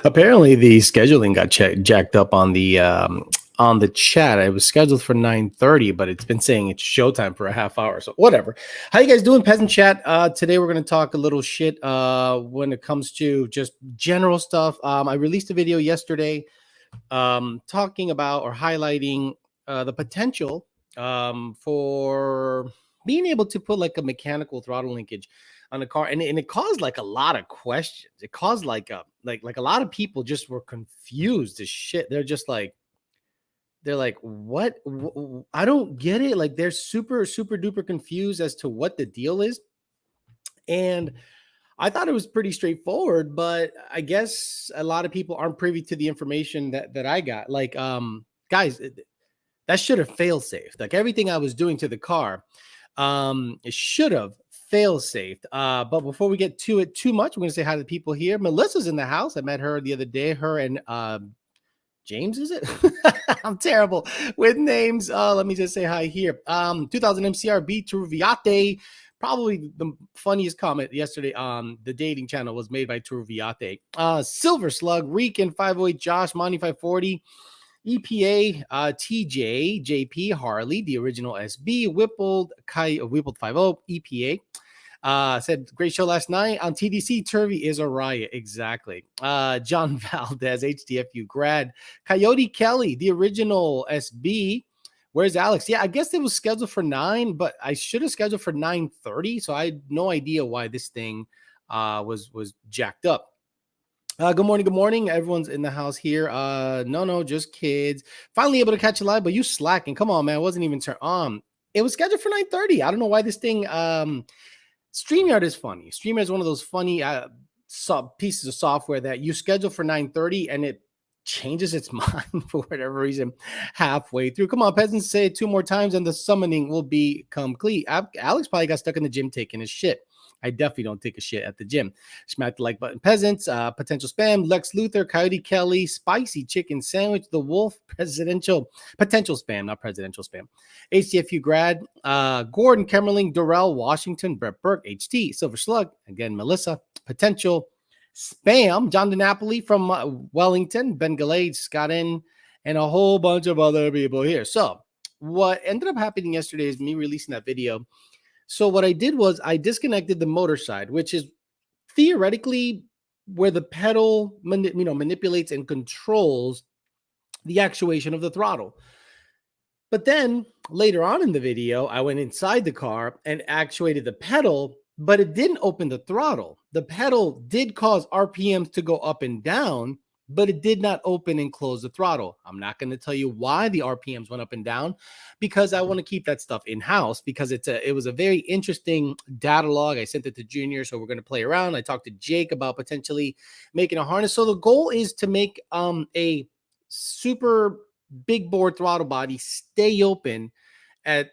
Apparently, the scheduling got jacked up on the chat. It was scheduled for 9:30, but it's been saying it's showtime for a half hour. So whatever. How you guys doing, Peasant Chat? Today we're gonna talk a little shit when it comes to just general stuff. I released a video yesterday talking about or highlighting the potential for being able to put like a mechanical throttle linkage on a car, and it caused like a lot of questions. It caused like a lot of people just were confused as shit. They're like, what? I don't get it. Like they're super duper confused as to what the deal is, and I thought it was pretty straightforward, but I guess a lot of people aren't privy to the information that I got. Like, guys, that should have fail safe. Like everything I was doing to the car, it should have fail safe. But before we get to it too much, we're gonna say hi to the people here. Melissa's in the house. I met her the other day. Her and James, is it? I'm terrible with names. Let me just say hi here. 2000 MCRB Turviate. Probably the funniest comment yesterday on the dating channel was made by Turviate. Silver Slug, Reekin, 508 Josh, Monty 540, EPA, TJ, JP, Harley, the original SB, Whippled, Whippled 50, EPA. Said great show last night on TDC. Turvy is a riot. Exactly. John Valdez, HDFU grad. Coyote Kelly, the original SB. Where's Alex? Yeah, I guess it was scheduled for 9, but I should have scheduled for 9:30. So I had no idea why this thing was jacked up. Good morning, good morning. Everyone's in the house here. No, just kids. Finally able to catch a live, but you slacking. Come on, man. It wasn't even turned on. It was scheduled for 9:30. I don't know why this thing StreamYard is funny. StreamYard is one of those funny pieces of software that you schedule for 9:30 and it changes its mind for whatever reason halfway through. Come on, peasants, say it 2 more times and the summoning will be complete. Alex probably got stuck in the gym taking his shit. I definitely don't take a shit at the gym. Smack the like button, peasants. Potential spam, Lex Luthor, Coyote Kelly, Spicy Chicken Sandwich, The Wolf, potential spam, not presidential spam. HTFU grad, Gordon, Kemmerling, Durrell, Washington, Brett Burke, HT, Silver Slug, again, Melissa, potential spam, John DiNapoli from Wellington, Ben Galade, Scott N, and a whole bunch of other people here. So what ended up happening yesterday is me releasing that video. So what I did was I disconnected the motor side, which is theoretically where the pedal manipulates and controls the actuation of the throttle. But then later on in the video, I went inside the car and actuated the pedal, but it didn't open the throttle. The pedal did cause RPMs to go up and down, but it did not open and close the throttle. I'm not going to tell you why the RPMs went up and down because I want to keep that stuff in-house because it was a very interesting data log. I sent it to Junior, so we're going to play around. I talked to Jake about potentially making a harness. So the goal is to make a super big bore throttle body stay open at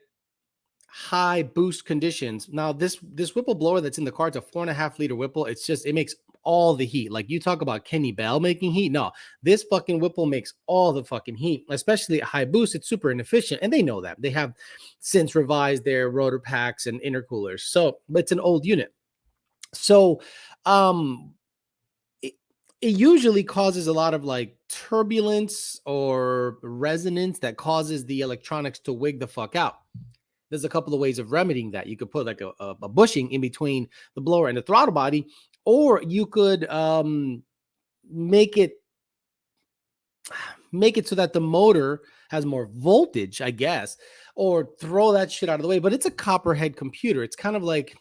high boost conditions. Now this Whipple blower that's in the car, it's a 4.5 liter Whipple. It makes all the heat. Like you talk about Kenny Bell making heat. No, this fucking Whipple makes all the fucking heat, especially at high boost. It's super inefficient. And they know that. They have since revised their rotor packs and intercoolers. So, but it's an old unit. So, it usually causes a lot of like turbulence or resonance that causes the electronics to wig the fuck out. There's a couple of ways of remedying that. You could put like a bushing in between the blower and the throttle body, or you could make it so that the motor has more voltage, I guess, or throw that shit out of the way. But it's a copperhead computer. It's kind of like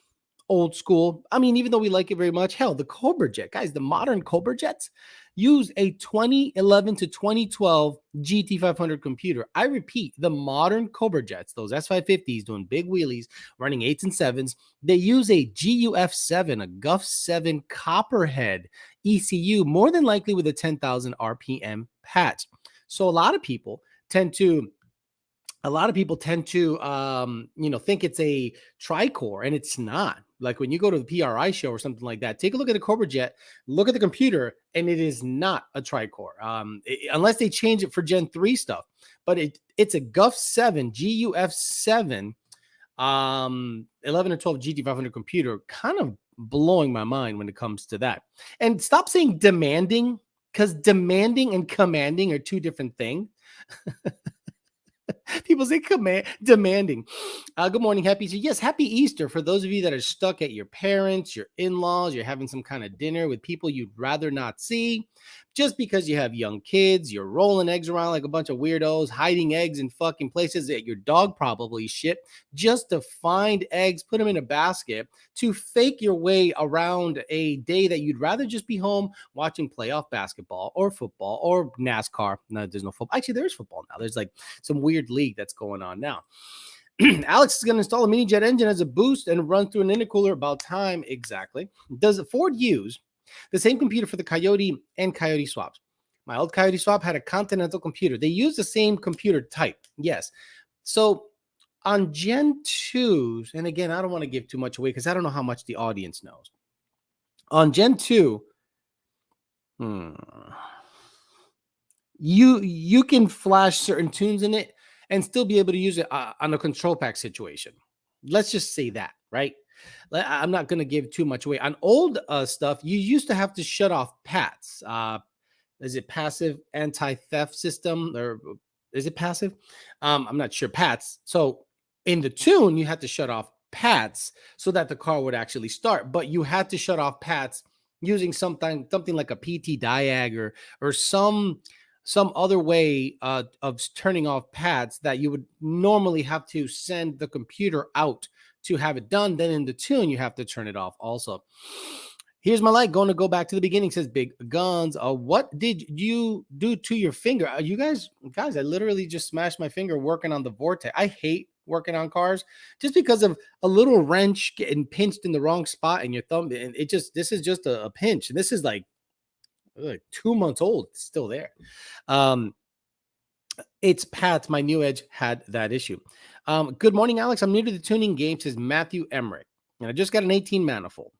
old school. I mean, even though we like it very much, hell, the Cobra Jet, guys, the modern Cobra Jets use a 2011 to 2012 GT500 computer. I repeat, the modern Cobra Jets, those S550s doing big wheelies, running 8s and 7s, they use a GUF7, a GUF7 Copperhead ECU, more than likely with a 10,000 RPM patch. So a lot of people tend to think it's a tri-core, and it's not. Like when you go to the PRI show or something like that, take a look at the Cobra Jet, look at the computer, and it is not a tri-core, unless they change it for Gen 3 stuff. But it's a GUF7, GUF7, 11 or 12 GT500 computer, kind of blowing my mind when it comes to that. And stop saying demanding, because demanding and commanding are two different things. People say demanding. Good morning, happy Easter. Yes, happy Easter for those of you that are stuck at your parents, your in-laws, you're having some kind of dinner with people you'd rather not see. Just because you have young kids, you're rolling eggs around like a bunch of weirdos, hiding eggs in fucking places that your dog probably shit, just to find eggs, put them in a basket, to fake your way around a day that you'd rather just be home watching playoff basketball or football or NASCAR. No, there's no football. Actually, there's football now. There's like some weird league that's going on now. Alex is going to install a mini jet engine as a boost and run through an intercooler. About time. Exactly. Does Ford use the same computer for the Coyote and Coyote swaps? My old Coyote swap had a Continental computer. They use the same computer type. Yes. So on Gen 2s, and again, I don't want to give too much away because I don't know how much the audience knows. On Gen 2, you can flash certain tunes in it and still be able to use it on a control pack situation. Let's just say that, right? I'm not going to give too much away. On old stuff, you used to have to shut off PATs. Is it passive anti-theft system, or is it passive? I'm not sure. PATs. So in the tune, you had to shut off PATs so that the car would actually start, but you had to shut off PATs using something like a PT diag or some other way of turning off PATs that you would normally have to send the computer out to have it done. Then in the tune, you have to turn it off also. Here's my light. Going to go back to the beginning. Says Big Guns. What did you do to your finger? You guys, I literally just smashed my finger working on the Vortex. I hate working on cars just because of a little wrench getting pinched in the wrong spot in your thumb. And this is just a pinch. And this is like 2 months old. It's still there. It's Pat. My new Edge had that issue. Good morning, Alex. I'm new to the tuning game, says Matthew Emmerich. And I just got an 18 manifold.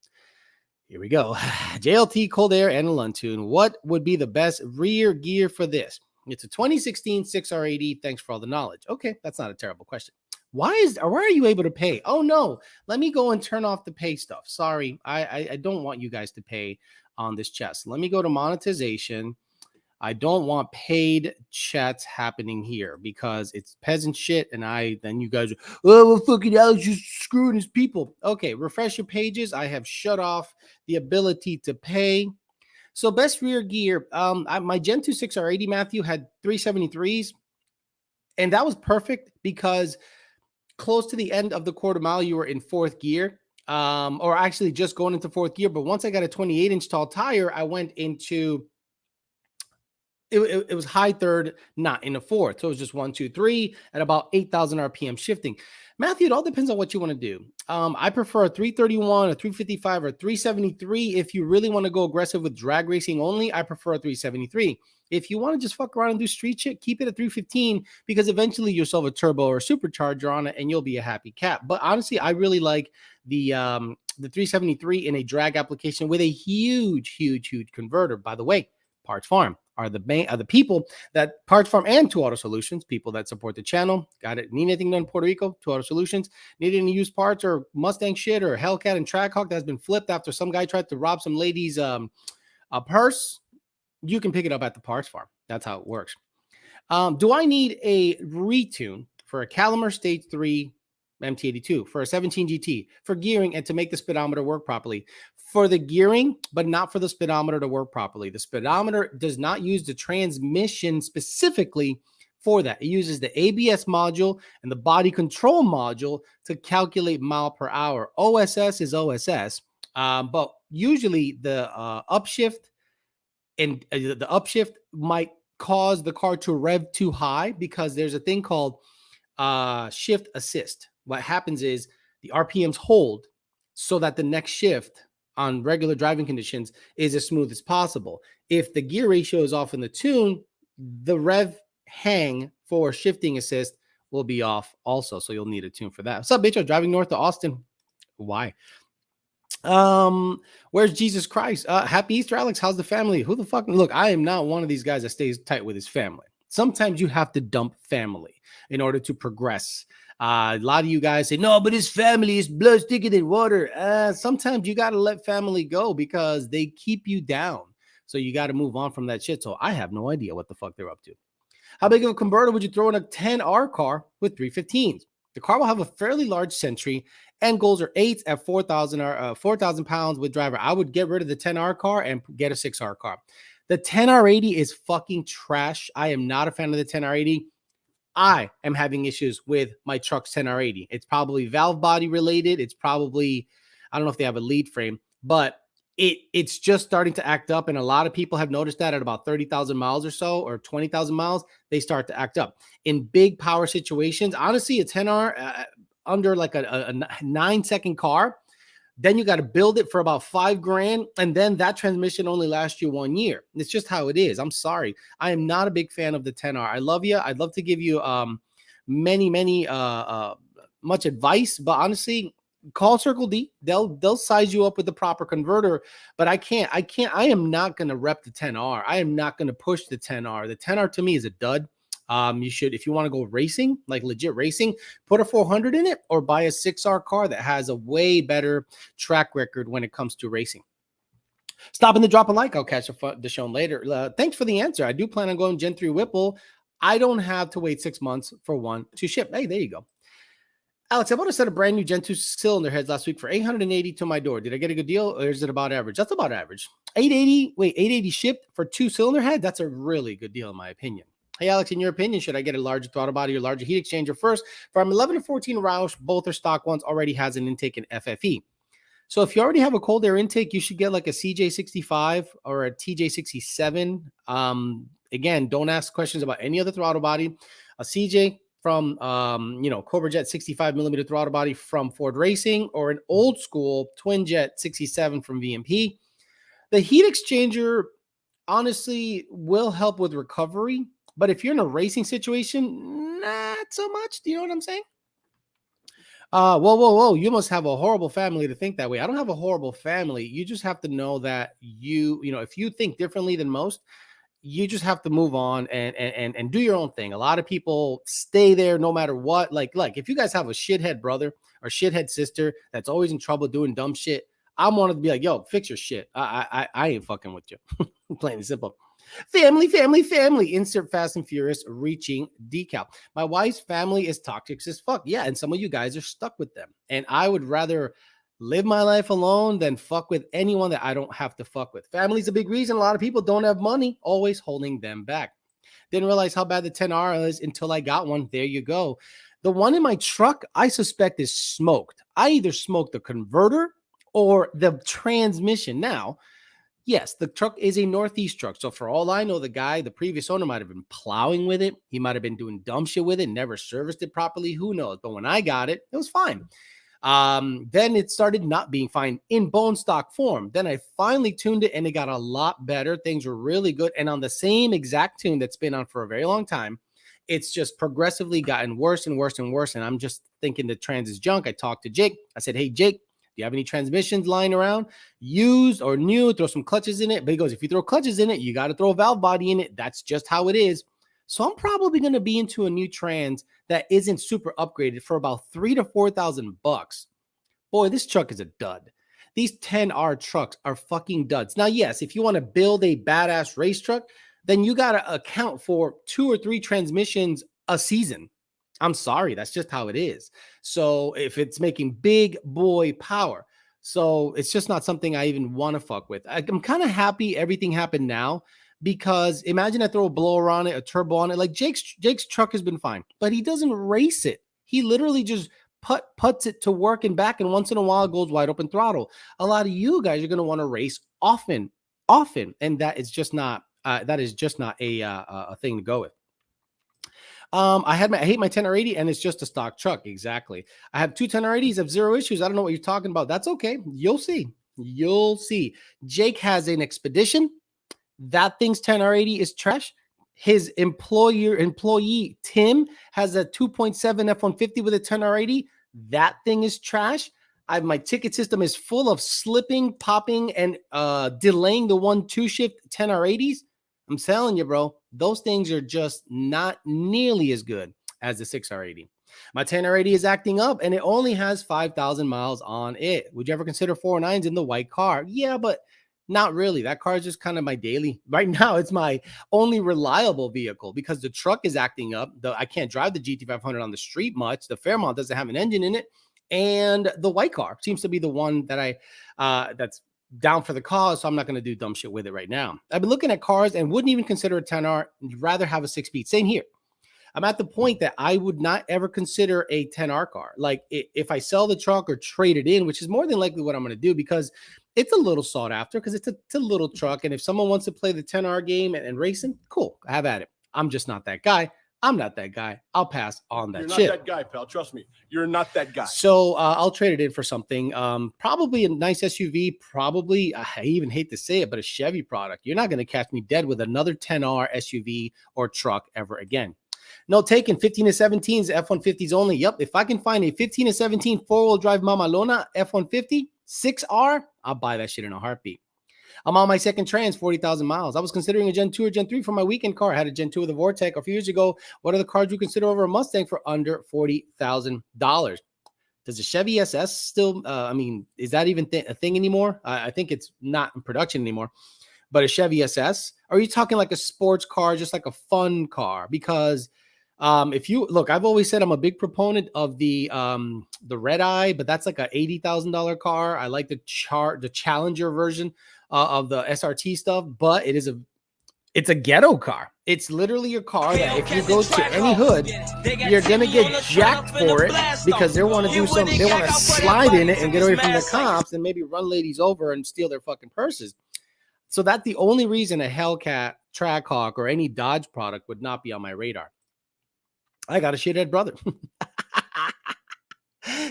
Here we go. JLT, cold air, and a Luntune. What would be the best rear gear for this? It's a 2016 6R80. Thanks for all the knowledge. Okay, that's not a terrible question. Why are you able to pay? Oh, no. Let me go and turn off the pay stuff. Sorry, I don't want you guys to pay on this chat. So let me go to monetization. I don't want paid chats happening here because it's peasant shit. And then you guys are, oh, well, fucking Alex just screwing his people. Okay, refresh your pages. I have shut off the ability to pay. So best rear gear. My Gen 2 6R80 Matthew had 373s. And that was perfect because close to the end of the quarter mile, you were in fourth gear. Or actually just going into fourth gear. But once I got a 28-inch tall tire, I went into it was high third, not in the fourth. So it was just 1, 2, 3 at about 8,000 RPM shifting. Matthew, it all depends on what you want to do. I prefer a 331, a 355, or 373. If you really want to go aggressive with drag racing only, I prefer a 373. If you want to just fuck around and do street shit, keep it at 315 because eventually you'll solve a turbo or a supercharger on it and you'll be a happy cat. But honestly, I really like the 373 in a drag application with a huge converter. By the way, Parts Farm are the people that Parts Farm and 2 Auto Solutions, people that support the channel. Got it? Need anything done in Puerto Rico? 2 Auto Solutions. Need any used parts or Mustang shit or Hellcat and Trackhawk that's been flipped after some guy tried to rob some lady's a purse? You can pick it up at the Parts Farm. That's how it works. Do I need a retune for a Calimer Stage 3 MT82, for a 17 GT, for gearing and to make the speedometer work properly? For the gearing, but not for the speedometer to work properly. The speedometer does not use the transmission specifically for that. It uses the ABS module and the body control module to calculate mile per hour. OSS is OSS, but usually the upshift and the upshift might cause the car to rev too high because there's a thing called shift assist. What happens is the RPMs hold so that the next shift on regular driving conditions is as smooth as possible. If the gear ratio is off in the tune, the rev hang for shifting assist will be off also. So you'll need a tune for that. What's up, bitch? I'm driving north to Austin. Why? Where's Jesus Christ? Happy Easter, Alex. How's the family? Who the fuck? Look, I am not one of these guys that stays tight with his family. Sometimes you have to dump family in order to progress A lot of you guys say, no, but his family is blood thicker than water. Sometimes you got to let family go because they keep you down. So you got to move on from that shit. So I have no idea what the fuck they're up to. How big of a converter would you throw in a 10R car with 315s? The car will have a fairly large Sentry and goals are 8s at 4,000 pounds with driver. I would get rid of the 10R car and get a 6R car. The 10R80 is fucking trash. I am not a fan of the 10R80. I am having issues with my truck's 10R80. It's probably valve body related. It's probably, I don't know if they have a lead frame, but it's just starting to act up. And a lot of people have noticed that at about 30,000 miles or so, or 20,000 miles, they start to act up. In big power situations, honestly, a 10R under like a 9-second car, then you got to build it for about $5,000. And then that transmission only lasts you 1 year. It's just how it is. I'm sorry. I am not a big fan of the 10R. I love you. I'd love to give you much advice, but honestly, call Circle D. They'll size you up with the proper converter, but I am not going to rep the 10R. I am not going to push the 10R. The 10R to me is a dud. You should, if you want to go racing, like legit racing, put a 400 in it or buy a 6R car that has a way better track record when it comes to racing. Stop in to drop a like. I'll catch the show later. Thanks for the answer. I do plan on going Gen 3 Whipple. I don't have to wait 6 months for one to ship. Hey, there you go. Alex, I bought a set of brand new Gen 2 cylinder heads last week for $880 to my door. Did I get a good deal or is it about average? That's about average. $880 shipped for 2 cylinder heads? That's a really good deal in my opinion. Hey, Alex, in your opinion, should I get a larger throttle body or larger heat exchanger first? From 11 to 14 Roush, both are stock ones, already has an intake in FFE. So if you already have a cold air intake, you should get like a CJ65 or a TJ67. Again, don't ask questions about any other throttle body. A CJ from, Cobra Jet 65 millimeter throttle body from Ford Racing, or an old school twin jet 67 from VMP. The heat exchanger honestly will help with recovery. But if you're in a racing situation, not so much. Do you know what I'm saying? Whoa. You must have a horrible family to think that way. I don't have a horrible family. You just have to know that if you think differently than most, you just have to move on and do your own thing. A lot of people stay there no matter what. Like if you guys have a shithead brother or shithead sister that's always in trouble doing dumb shit, I wanted to be like, yo, fix your shit. I ain't fucking with you. Plain and simple. Family. Insert Fast and Furious reaching decal. My wife's family is toxic as fuck. Yeah, and some of you guys are stuck with them. And I would rather live my life alone than fuck with anyone that I don't have to fuck with. Family's a big reason a lot of people don't have money, always holding them back. Didn't realize how bad the 10R is until I got one. There you go. The one in my truck, I suspect is smoked. I either smoked the converter or the transmission. Now, yes, the truck is a Northeast truck. So for all I know, the previous owner might have been plowing with it. He might have been doing dumb shit with it, never serviced it properly. Who knows? But when I got it, it was fine. Then it started not being fine in bone stock form. Then I finally tuned it and it got a lot better. Things were really good. And on the same exact tune that's been on for a very long time, it's just progressively gotten worse and worse and worse. And I'm just thinking the trans is junk. I talked to Jake. I said, hey, Jake, do you have any transmissions lying around, used or new? Throw some clutches in it. But he goes, if you throw clutches in it, you got to throw a valve body in it. That's just how it is. So I'm probably going to be into a new trans that isn't super upgraded for about $3,000 to $4,000. Boy, this truck is a dud. These 10R trucks are fucking duds. Now, yes, if you want to build a badass race truck, then you got to account for 2 or 3 transmissions a season. I'm sorry, that's just how it is. So if it's making big boy power, so it's just not something I even want to fuck with. I'm kind of happy everything happened now, because imagine I throw a blower on it, a turbo on it. Like Jake's truck has been fine, but he doesn't race it. He literally just puts it to work and back, and once in a while goes wide open throttle. A lot of you guys are going to want to race often, and that is just not a thing to go with. I hate my 10R80 and it's just a stock truck. Exactly. I have 2 10R80s, have 0 issues. I don't know what you're talking about. That's okay. You'll see. Jake has an Expedition. That thing's 10R80 is trash. His employee Tim has a 2.7 F-150 with a 10R80. That thing is trash. My ticket system is full of slipping, popping, and delaying the 1-2 shift 10R80s. I'm telling you, bro, those things are just not nearly as good as the 6R80. My 10R80 is acting up and it only has 5,000 miles on it. Would you ever consider 409s in the white car? Yeah, but not really. That car is just kind of my daily. Right now, it's my only reliable vehicle because the truck is acting up. I can't drive the GT500 on the street much. The Fairmont doesn't have an engine in it. And the white car seems to be the one that that's down for the cause. So I'm not going to do dumb shit with it right now. I've been looking at cars and wouldn't even consider a 10R. Rather have a 6-speed. Same here. I'm at the point that I would not ever consider a 10R car. Like if I sell the truck or trade it in, which is more than likely what I'm going to do because it's a little sought after because it's a little truck. And if someone wants to play the 10R game and racing, cool, have at it. I'm just not that guy. I'm not that guy. I'll pass on that shit. You're not that guy, pal. Trust me. You're not that guy. So I'll trade it in for something. Probably a nice SUV. Probably, I even hate to say it, but a Chevy product. You're not going to catch me dead with another 10R SUV or truck ever again. No taking 15 to 17s, F-150s only. Yep. If I can find a 15 to 17 four-wheel drive Mamalona F-150 6R, I'll buy that shit in a heartbeat. I'm on my second trans, 40,000 miles. I was considering a Gen 2 or Gen 3 for my weekend car. I had a Gen 2 with a Vortec a few years ago. What are the cars you consider over a Mustang for under $40,000? Does the Chevy SS still, is that even a thing anymore? I think it's not in production anymore. But a Chevy SS? Or are you talking like a sports car, just like a fun car? Because if you look, I've always said I'm a big proponent of the Red Eye, but that's like a $80,000 car. I like the Challenger version of the SRT stuff, but it's a ghetto car. It's literally a car that if you go to any hood, you're gonna get jacked for it because they want to slide in it and get away from the cops and maybe run ladies over and steal their fucking purses. So that's the only reason a Hellcat, Trackhawk, or any Dodge product would not be on my radar. I got a shithead brother.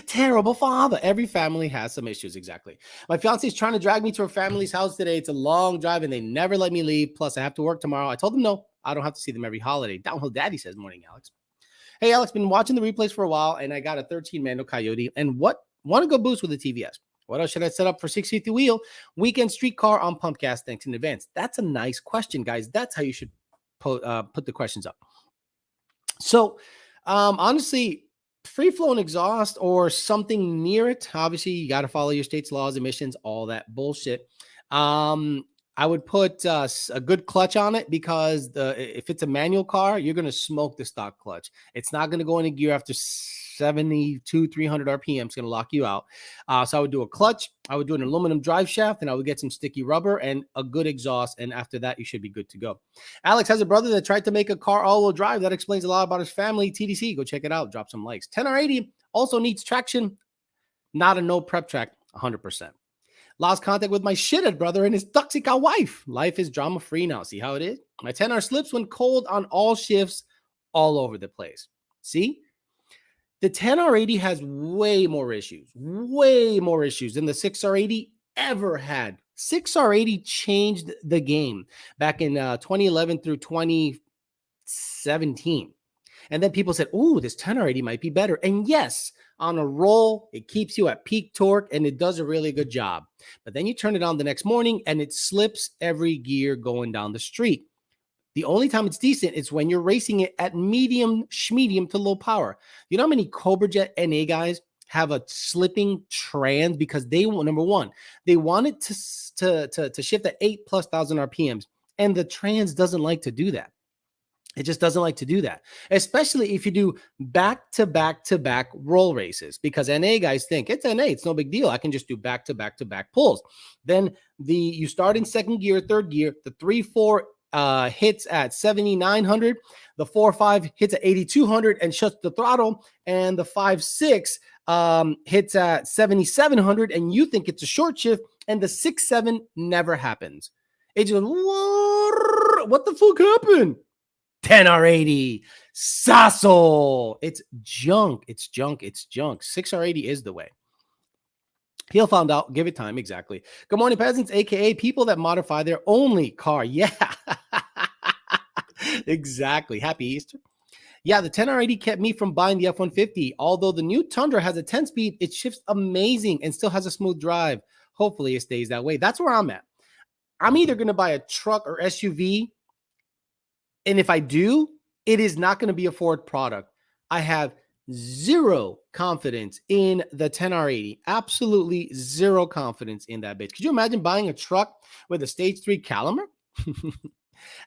Terrible father. Every family has some issues. Exactly. My fiance is trying to drag me to her family's house today. It's a long drive and they never let me leave. Plus, I have to work tomorrow. I told them no, I don't have to see them every holiday. Downhill Daddy says, morning, Alex. Hey, Alex, been watching the replays for a while and I got a 13 manual Coyote and want to go boost with a TVS. What else should I set up for 650 wheel weekend street car on pump gas? Thanks in advance. That's a nice question, guys. That's how you should put the questions up. So, honestly, free flowing exhaust or something near it. Obviously, you got to follow your state's laws, emissions, all that bullshit. I would put a good clutch on it because if it's a manual car, you're going to smoke the stock clutch. It's not going to go into gear after 72, 300 RPM. It's going to lock you out. So I would do a clutch. I would do an aluminum drive shaft and I would get some sticky rubber and a good exhaust. And after that, you should be good to go. Alex has a brother that tried to make a car all-wheel drive. That explains a lot about his family. TDC, go check it out. Drop some likes. 10R80 also needs traction. Not a no prep track, 100%. Lost contact with my shithead brother and his toxic wife. Life is drama-free now. See how it is? My 10R slips when cold on all shifts all over the place. See? The 10R80 has way more issues than the 6R80 ever had. 6R80 changed the game back in 2011 through 2017. And then people said, ooh, this 10R80 might be better. And yes, on a roll, it keeps you at peak torque and it does a really good job. But then you turn it on the next morning and it slips every gear going down the street. The only time it's decent is when you're racing it at medium to low power. You know how many Cobra Jet NA guys have a slipping trans because they want, number one, they want it to shift at 8,000+ RPMs. And the trans doesn't like to do that. It just doesn't like to do that, especially if you do back-to-back roll races, because NA guys think it's NA. It's no big deal. I can just do back-to-back pulls. Then you start in second gear, third gear, the 3-4 hits at 7,900, the 4-5 hits at 8,200 and shuts the throttle, and the 5-6 hits at 7,700, and you think it's a short shift, and the 6-7 never happens. It just, what the fuck happened? 10R80 Sasso. It's junk. 6R80 is the way. He'll find out. Give it time. Exactly. Good morning, peasants, aka people that modify their only car. Yeah. Exactly. Happy Easter. Yeah, the 10R80 kept me from buying the F-150. Although the new Tundra has a 10-speed, it shifts amazing and still has a smooth drive. Hopefully it stays that way. That's where I'm at. I'm either going to buy a truck or SUV. And if I do, it is not going to be a Ford product. I have Zero confidence in the 10R80. Absolutely zero confidence in that bitch. Could you imagine buying a truck with a stage 3 Caliber?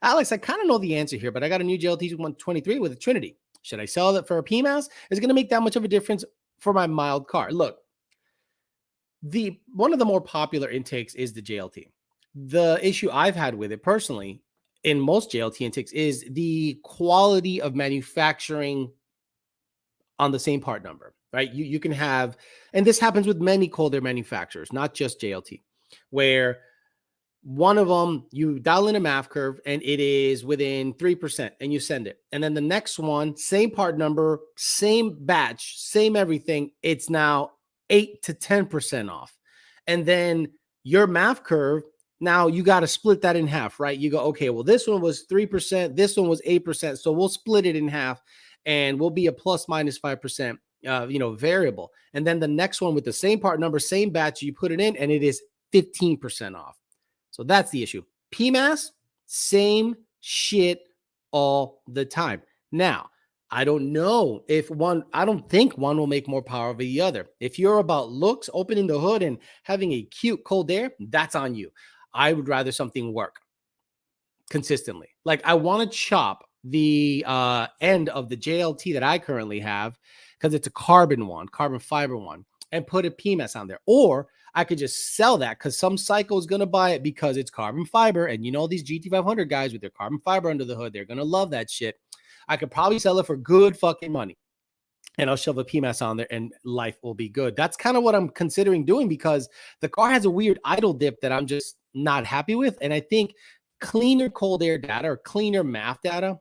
Alex, I kind of know the answer here, but I got a new JLT 123 with a Trinity. Should I sell it for a PMAS? Is it going to make that much of a difference for my mild car? Look, one of the more popular intakes is the JLT. The issue I've had with it personally in most JLT intakes is the quality of manufacturing on the same part number, right? You can have, and this happens with many cold air manufacturers, not just JLT, where one of them, you dial in a math curve and it is within 3% and you send it. And then the next one, same part number, same batch, same everything. It's now 8 to 10% off. And then your math curve, now you got to split that in half, right? You go, okay, well, this one was 3%, this one was 8%. So we'll split it in half and we'll be a plus minus 5%, variable. And then the next one with the same part number, same batch, you put it in and it is 15% off. So that's the issue. PMAS, same shit all the time. Now, I don't know if I don't think one will make more power over the other. If you're about looks, opening the hood and having a cute cold air, that's on you. I would rather something work consistently. Like I want to chop the end of the JLT that I currently have because it's a carbon fiber one, and put a PMAS on there. Or I could just sell that because some psycho is going to buy it because it's carbon fiber. And these GT500 guys with their carbon fiber under the hood, they're going to love that shit. I could probably sell it for good fucking money. And I'll shove a PMAS on there and life will be good. That's kind of what I'm considering doing because the car has a weird idle dip that I'm just not happy with. And I think cleaner cold air data or cleaner math data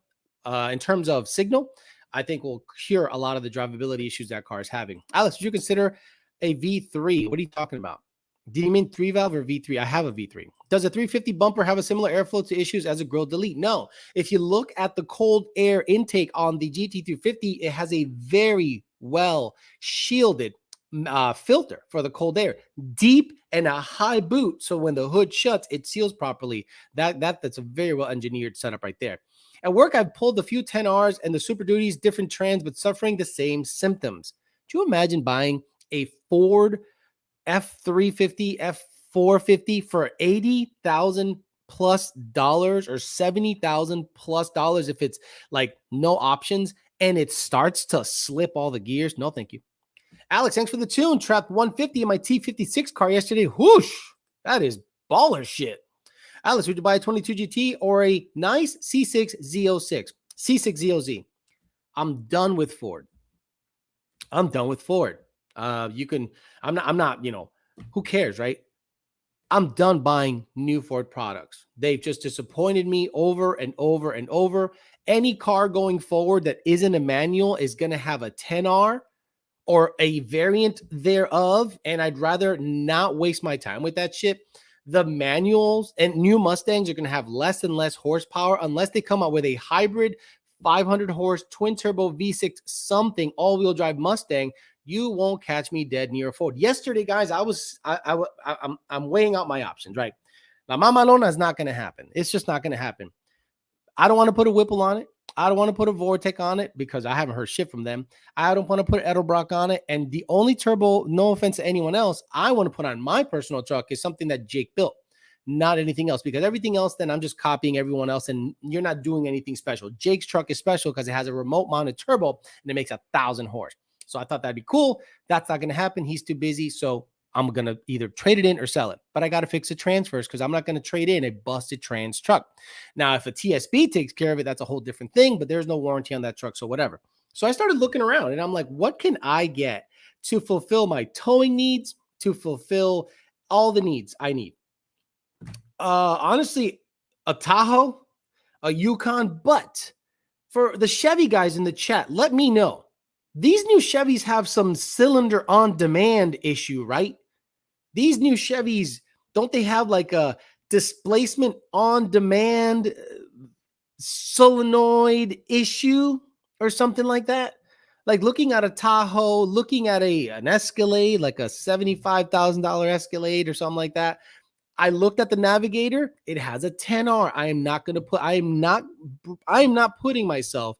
in terms of signal, I think will cure a lot of the drivability issues that car is having. Alex, would you consider a V3? What are you talking about? Do you mean 3-valve or V3? I have a V3. Does a 350 bumper have a similar airflow to issues as a grill delete? No. If you look at the cold air intake on the GT350, it has a very well shielded filter for the cold air, deep and a high boot. So when the hood shuts, it seals properly. That's a very well engineered setup right there. At work, I've pulled a few 10Rs and the Super Duties, different trends, but suffering the same symptoms. Do you imagine buying a Ford F350, F450 for $80,000 plus dollars or $70,000 plus dollars if it's like no options and it starts to slip all the gears? No, thank you. Alex, thanks for the tune. Trapped 150 in my T56 car yesterday. Whoosh, that is baller shit. Alex, would you buy a 22 GT or a nice C6 Z06? C6 ZOZ. I'm done with Ford. I'm not, who cares, right? I'm done buying new Ford products. They've just disappointed me over and over and over. Any car going forward that isn't a manual is going to have a 10R or a variant thereof, and I'd rather not waste my time with that shit. The manuals and new Mustangs are going to have less and less horsepower unless they come out with a hybrid 500 horse twin turbo V6 something all-wheel drive Mustang. You won't catch me dead near a Ford. Yesterday, guys, I'm weighing out my options, right? La Mamalona is not going to happen. It's just not going to happen. I don't want to put a Whipple on it. I don't want to put a Vortec on it because I haven't heard shit from them. I don't want to put Edelbrock on it. And the only turbo, no offense to anyone else, I want to put on my personal truck is something that Jake built, not anything else, because everything else, then I'm just copying everyone else and you're not doing anything special. Jake's truck is special because it has a remote mounted turbo and it makes 1,000 horse. So I thought that'd be cool. That's not going to happen. He's too busy. So I'm going to either trade it in or sell it. But I got to fix the trans first because I'm not going to trade in a busted trans truck. Now, if a TSB takes care of it, that's a whole different thing, but there's no warranty on that truck. So whatever. So I started looking around and I'm like, what can I get to fulfill my towing needs, to fulfill all the needs I need? Honestly, a Tahoe, a Yukon, but for the Chevy guys in the chat, let me know. These new Chevys have some cylinder on demand issue, right? These new Chevys, don't they have like a displacement on demand solenoid issue or something like that? Like looking at a Tahoe, looking at an Escalade, like a $75,000 Escalade or something like that. I looked at the Navigator. It has a 10R. I am not putting myself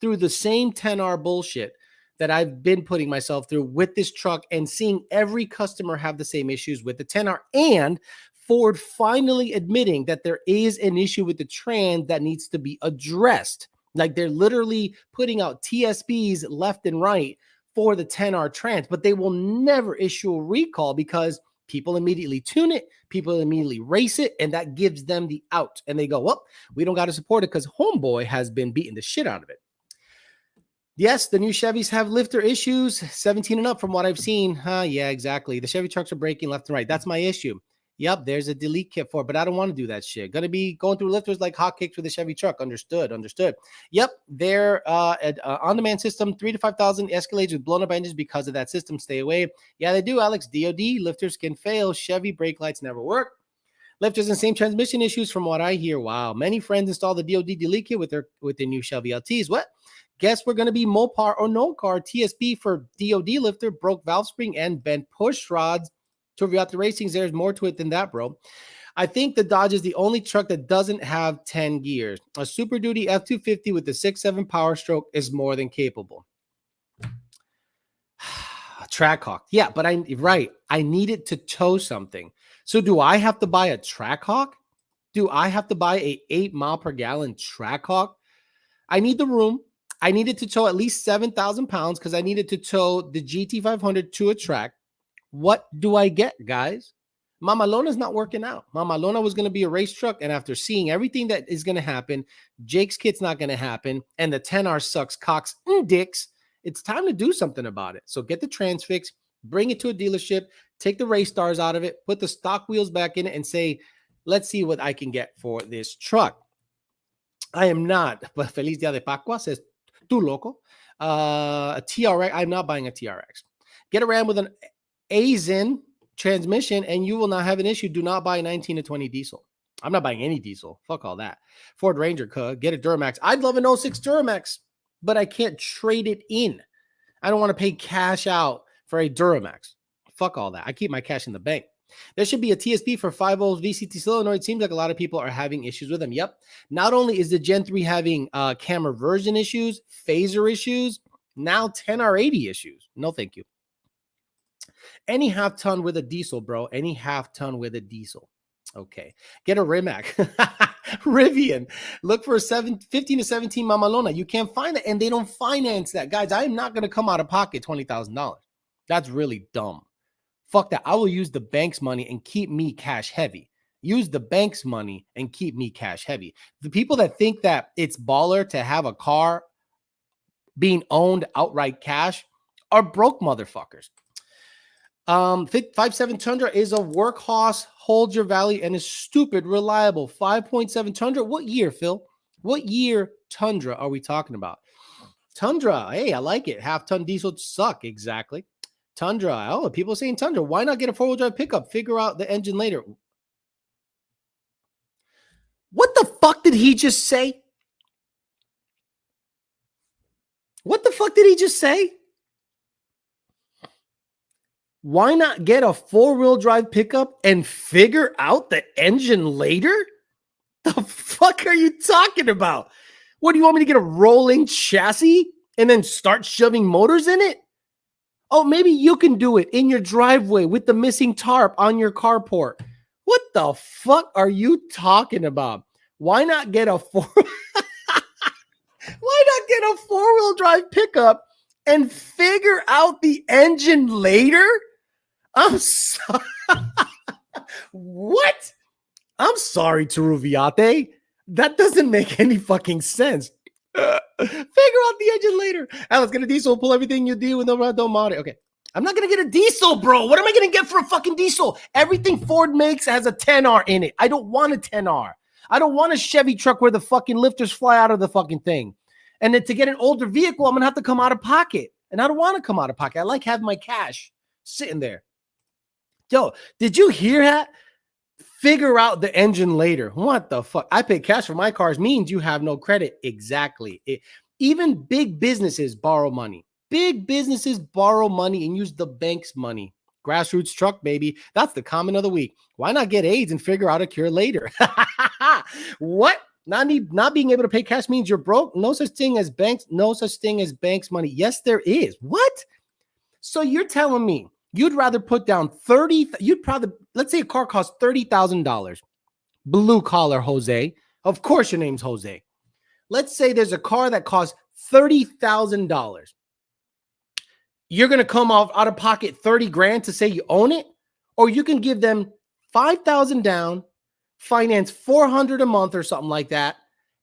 through the same 10R bullshit that I've been putting myself through with this truck and seeing every customer have the same issues with the 10R, and Ford finally admitting that there is an issue with the trans that needs to be addressed. Like they're literally putting out TSBs left and right for the 10R trans, but they will never issue a recall because people immediately tune it, people immediately race it, and that gives them the out. And they go, well, we don't got to support it because homeboy has been beating the shit out of it. Yes, the new Chevys have lifter issues, 17 and up from what I've seen. Yeah, exactly. The Chevy trucks are breaking left and right. That's my issue. Yep, there's a delete kit for it, but I don't want to do that shit. Going to be going through lifters like hotcakes with the Chevy truck. Understood. Yep, their on-demand system, 3,000 to 5,000 Escalades with blown up engines because of that system. Stay away. Yeah, they do, Alex. DOD, lifters can fail. Chevy brake lights never work. Lifters and same transmission issues from what I hear. Wow, many friends install the DOD delete kit with their new Chevy LTs. What? Guess we're going to be Mopar or no car. TSB for DOD lifter, broke valve spring and bent push rods. To review out the racings, there's more to it than that, bro. I think the Dodge is the only truck that doesn't have 10 gears. A Super Duty F-250 with the 6.7 Power Stroke is more than capable. Trackhawk. Yeah, but I need it to tow something. So do I have to buy a Trackhawk? Do I have to buy a 8 mile per gallon Trackhawk? I need the room. I need it to tow at least 7,000 pounds because I needed to tow the GT500 to a track. What do I get, guys? Mama Lona's not working out. Mama Lona was going to be a race truck, and after seeing everything that is going to happen, Jake's kit's not going to happen, and the 10R sucks cocks and dicks. It's time to do something about it. So get the transfix, bring it to a dealership, take the race stars out of it, put the stock wheels back in it, and say, let's see what I can get for this truck. I am not, but Feliz Dia de Pascua says, tu loco. A TRX, I'm not buying a TRX. Get a Ram with an Azin transmission and you will not have an issue. Do not buy 19 to 20 diesel. I'm not buying any diesel. Fuck all that. Ford Ranger could get a Duramax. I'd love an 06 Duramax, but I can't trade it in. I don't want to pay cash out for a Duramax. Fuck all that. I keep my cash in the bank. There should be a TSP for 5.0 VCT solenoid. It seems like a lot of people are having issues with them. Yep. Not only is the Gen 3 having camera version issues, phaser issues, now 10R80 issues. No, thank you. Any half ton with a diesel, bro. Any half ton with a diesel. Okay. Get a Rimac. Rivian. Look for a 15 to 17 Mamalona. You can't find it, and they don't finance that. Guys, I am not going to come out of pocket $20,000. That's really dumb. Fuck that. I will use the bank's money and keep me cash heavy. Use the bank's money and keep me cash heavy. The people that think that it's baller to have a car being owned outright cash are broke motherfuckers. 5.7 Tundra is a workhorse, holds your value, and is stupid reliable. 5.7 Tundra. What year, Phil? What year Tundra are we talking about? Tundra. Hey, I like it. Half ton diesel suck. Exactly. Tundra. Oh, people are saying Tundra. Why not get a 4-wheel drive pickup? Figure out the engine later. What the fuck did he just say? What the fuck did he just say? Why not get a 4-wheel drive pickup and figure out the engine later? The fuck are you talking about? What, do you want me to get a rolling chassis and then start shoving motors in it? Oh, maybe you can do it in your driveway with the missing tarp on your carport. What the fuck are you talking about? Why not get a four-wheel drive pickup and figure out the engine later? I'm sorry. What? I'm sorry, Teruviate. That doesn't make any fucking sense. Figure out the engine later. Alex, get a diesel, pull everything you do with no don't mod. Okay. I'm not going to get a diesel, bro. What am I going to get for a fucking diesel? Everything Ford makes has a 10R in it. I don't want a 10R. I don't want a Chevy truck where the fucking lifters fly out of the fucking thing. And then to get an older vehicle, I'm going to have to come out of pocket. And I don't want to come out of pocket. I like having my cash sitting there. Yo, did you hear that? Figure out the engine later. What the fuck? I pay cash for my cars means you have no credit. Exactly. Even big businesses borrow money. Big businesses borrow money and use the bank's money. Grassroots truck, baby. That's the comment of the week. Why not get AIDS and figure out a cure later? What? Not being able to pay cash means you're broke. No such thing as banks. No such thing as banks money. Yes, there is. What? So you're telling me you'd rather put down 30, you'd probably, let's say a car costs $30,000. Blue collar Jose. Of course your name's Jose. Let's say there's a car that costs $30,000. You're going to come off out of pocket 30 grand to say you own it, or you can give them 5,000 down, finance 400 a month or something like that.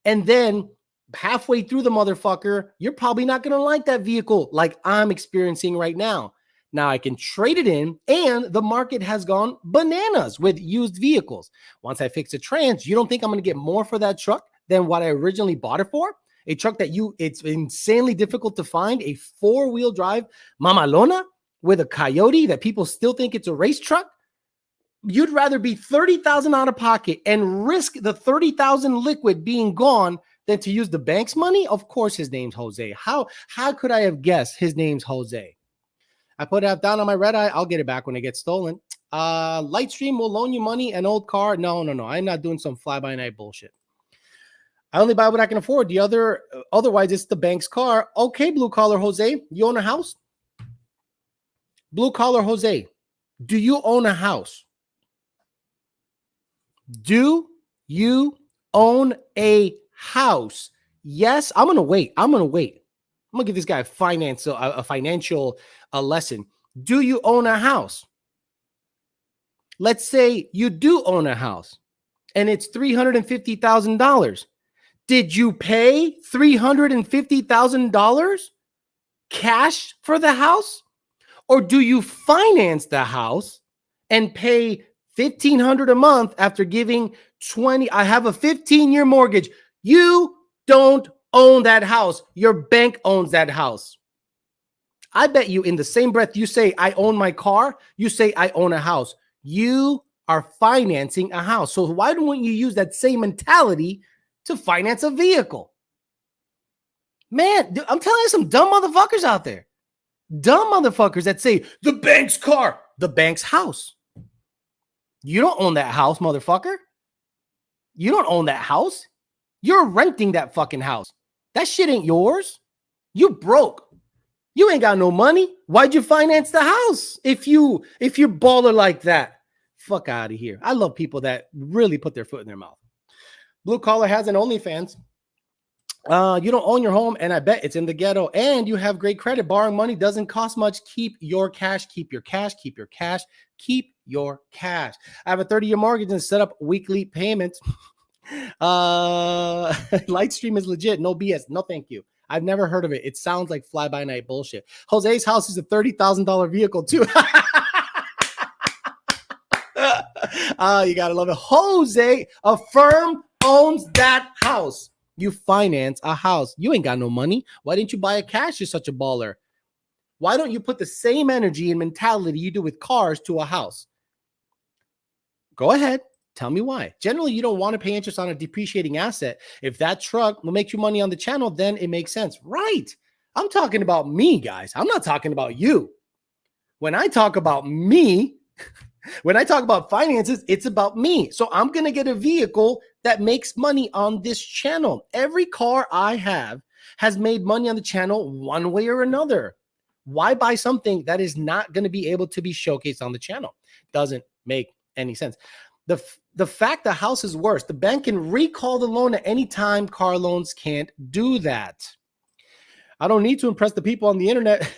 And then halfway through the motherfucker, you're probably not going to like that vehicle like I'm experiencing right now. Now I can trade it in, and the market has gone bananas with used vehicles. Once I fix the trans, you don't think I'm going to get more for that truck than what I originally bought it for? A truck that it's insanely difficult to find, a 4-wheel drive Mamalona with a Coyote that people still think it's a race truck. You'd rather be 30,000 out of pocket and risk the 30,000 liquid being gone than to use the bank's money? Of course his name's Jose. How could I have guessed his name's Jose? I put it down on my red eye. I'll get it back when it gets stolen. Lightstream will loan you money, an old car. No. I'm not doing some fly-by-night bullshit. I only buy what I can afford. Otherwise, it's the bank's car. Okay, blue collar Jose, you own a house? Blue collar Jose, do you own a house? Do you own a house? Yes, I'm gonna wait. I'm gonna give this guy a financial lesson. Do you own a house? Let's say you do own a house, and it's $350,000. Did you pay $350,000 cash for the house? Or do you finance the house and pay $1,500 a month after giving I have a 15-year mortgage. You don't own that house. Your bank owns that house. I bet you in the same breath you say, I own my car, you say, I own a house. You are financing a house. So why don't you use that same mentality to finance a vehicle? Man, I'm telling you, some dumb motherfuckers out there. Dumb motherfuckers that say, the bank's car, the bank's house. You don't own that house, motherfucker. You don't own that house. You're renting that fucking house. That shit ain't yours. You broke. You ain't got no money. Why'd you finance the house if you're baller like that? Fuck out of here. I love people that really put their foot in their mouth. Blue collar has an OnlyFans. You don't own your home, and I bet it's in the ghetto, and you have great credit. Borrowing money doesn't cost much. Keep your cash. Keep your cash. Keep your cash. Keep your cash. I have a 30-year mortgage and set up weekly payments. Lightstream is legit. No BS. No, thank you. I've never heard of it. It sounds like fly-by-night bullshit. Jose's house is a $30,000 vehicle too. You gotta love it. Jose, a firm owns that house. You finance a house. You ain't got no money. Why didn't you buy a cash? You're such a baller. Why don't you put the same energy and mentality you do with cars to a house? Go ahead. Tell me why. Generally, you don't want to pay interest on a depreciating asset. If that truck will make you money on the channel, then it makes sense. Right. I'm talking about me, guys. I'm not talking about you. When I talk about me, when I talk about finances, it's about me. So I'm going to get a vehicle that makes money on this channel. Every car I have has made money on the channel one way or another. Why buy something that is not going to be able to be showcased on the channel? Doesn't make any sense. The fact the house is worse, the bank can recall the loan at any time. Car loans can't do that. I don't need to impress the people on the internet.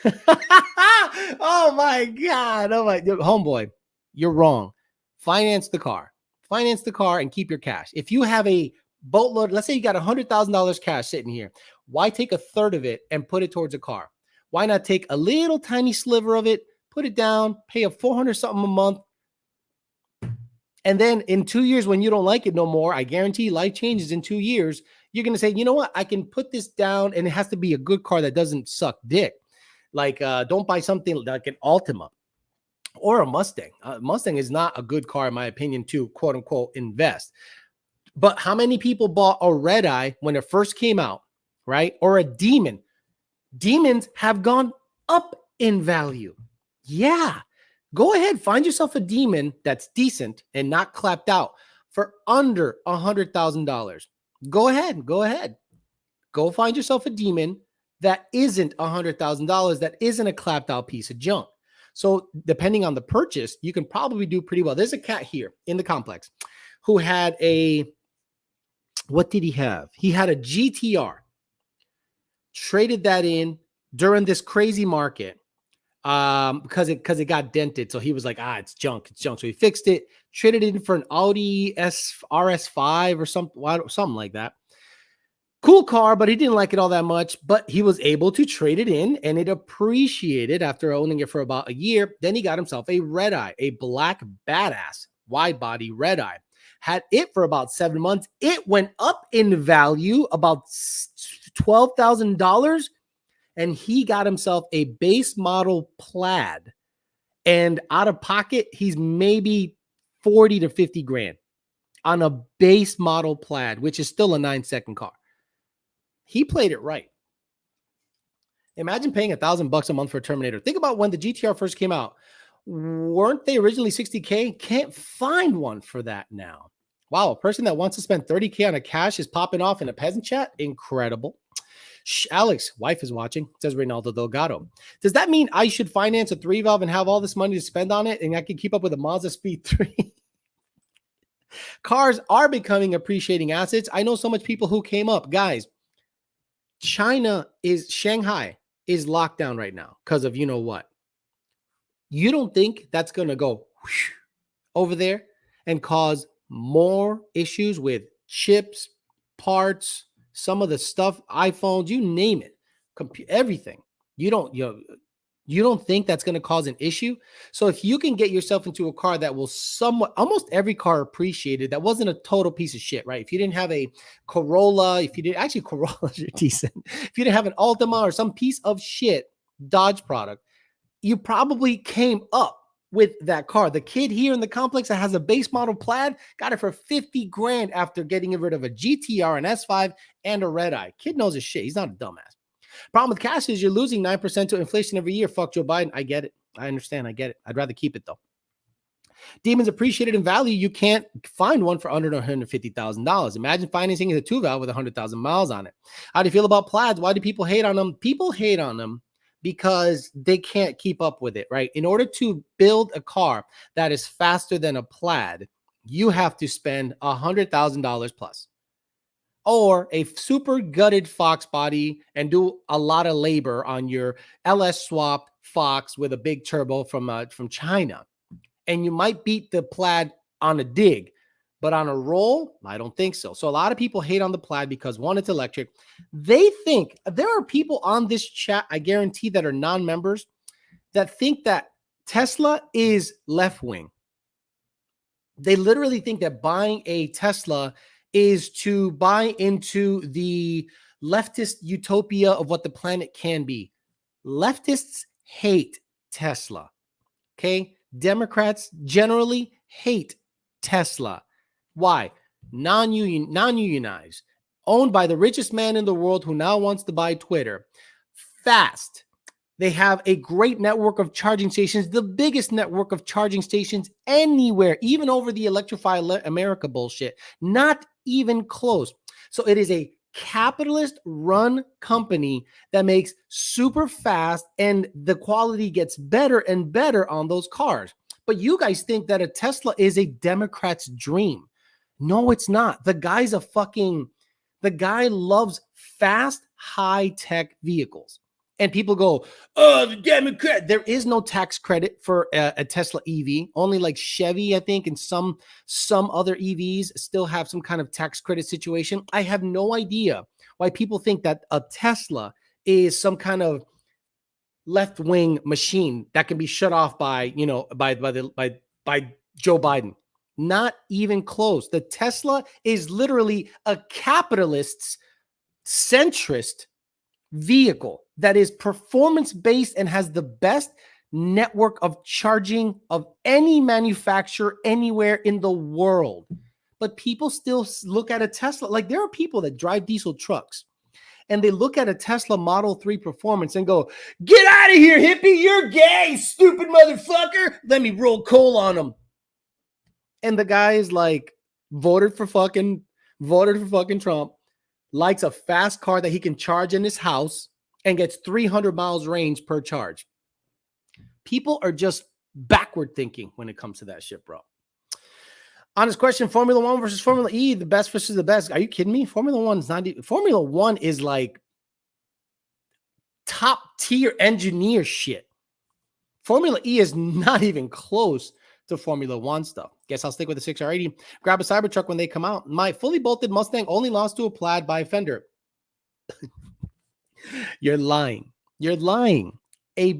Oh my God. Oh my homeboy, you're wrong. Finance the car. Finance the car and keep your cash. If you have a boatload, let's say you got $100,000 cash sitting here. Why take a third of it and put it towards a car? Why not take a little tiny sliver of it, put it down, pay a $400 something a month, and then in 2 years, when you don't like it no more, I guarantee life changes in 2 years. You're going to say, you know what? I can put this down, and it has to be a good car that doesn't suck dick. Like, don't buy something like an Altima or a Mustang. Mustang is not a good car, in my opinion, to quote unquote invest. But how many people bought a Red Eye when it first came out, right? Or a Demon? Demons have gone up in value. Yeah. Go ahead, find yourself a Demon that's decent and not clapped out for under $100,000. Go ahead. Go find yourself a demon that isn't $100,000, that isn't a clapped out piece of junk. So depending on the purchase, you can probably do pretty well. There's a cat here in the complex who had what did he have? He had a GTR, traded that in during this crazy market because it got dented. So he was like, it's junk. So he fixed it, traded it in for an Audi RS5 or something like that. Cool car, but he didn't like it all that much. But he was able to trade it in, and it appreciated after owning it for about a year. Then he got himself a red eye, a black badass wide body red eye. Had it for about 7 months. It went up in value about $12,000, and he got himself a base model plaid. And out of pocket, he's maybe 40 to 50 grand on a base model plaid, which is still a 9-second car. He played it right. Imagine paying $1,000 a month for a Terminator. Think about when the GTR first came out. Weren't they originally $60K? Can't find one for that now. Wow, a person that wants to spend $30K on a cash is popping off in a peasant chat? Incredible. Alex, wife is watching, says Reynaldo Delgado. Does that mean I should finance a 3-valve and have all this money to spend on it and I can keep up with a Mazda Speed 3? Cars are becoming appreciating assets. I know so much people who came up. Guys, Shanghai is locked down right now because of you know what. You don't think that's going to go over there and cause more issues with chips, parts, some of the stuff, iPhones, you name it, everything. You don't think that's going to cause an issue? So if you can get yourself into a car that will almost every car appreciated, that wasn't a total piece of shit, right? If you didn't have a Corolla, Corollas are decent. If you didn't have an Altima or some piece of shit Dodge product, you probably came up with that car. The kid here in the complex that has a base model plaid got it for 50 grand after getting rid of a GTR, an S5, and a red eye. Kid knows his shit. He's not a dumbass. Problem with cash is you're losing 9% to inflation every year. Fuck Joe Biden. I get it. I understand. I get it. I'd rather keep it though. Demons appreciated in value. You can't find one for under $150,000. Imagine financing a 2-valve with 100,000 miles on it. How do you feel about plaids? Why do people hate on them? People hate on them because they can't keep up with it, right? In order to build a car that is faster than a plaid, you have to spend $100,000 plus. Or a super gutted Fox body and do a lot of labor on your LS swap Fox with a big turbo from China. And you might beat the plaid on a dig, but on a roll, I don't think so. So a lot of people hate on the plaid because one, it's electric. They think there are people on this chat, I guarantee, that are non-members that think that Tesla is left wing. They literally think that buying a Tesla is to buy into the leftist utopia of what the planet can be. Leftists hate Tesla. Okay? Democrats generally hate Tesla. Why? Non-unionized. Owned by the richest man in the world who now wants to buy Twitter. Fast. They have a great network of charging stations, the biggest network of charging stations anywhere, even over the Electrify America bullshit. Not even close. So it is a capitalist run company that makes super fast and the quality gets better and better on those cars. But you guys think that a Tesla is a Democrat's dream. No, it's not. The guy loves fast, high-tech vehicles. And people go, oh, the Democrat. There is no tax credit for a Tesla EV. Only like Chevy, I think, and some other EVs still have some kind of tax credit situation. I have no idea why people think that a Tesla is some kind of left-wing machine that can be shut off by Joe Biden. Not even close. The Tesla is literally a capitalist's centrist vehicle that is performance-based and has the best network of charging of any manufacturer anywhere in the world. But people still look at a Tesla. Like, there are people that drive diesel trucks and they look at a Tesla Model 3 performance and go, get out of here, hippie. You're gay, stupid motherfucker. Let me roll coal on them. And the guy is like, voted for voted for fucking Trump, likes a fast car that he can charge in his house, and gets 300 miles range per charge. People are just backward thinking when it comes to that shit, bro. Honest question, Formula One versus Formula E, the best versus the best. Are you kidding me? Formula One is like top tier engineer shit. Formula E is not even close to Formula One stuff. Guess I'll stick with the 6R80. Grab a Cybertruck when they come out. My fully bolted Mustang only lost to a Plaid by a fender. You're lying. You're lying. A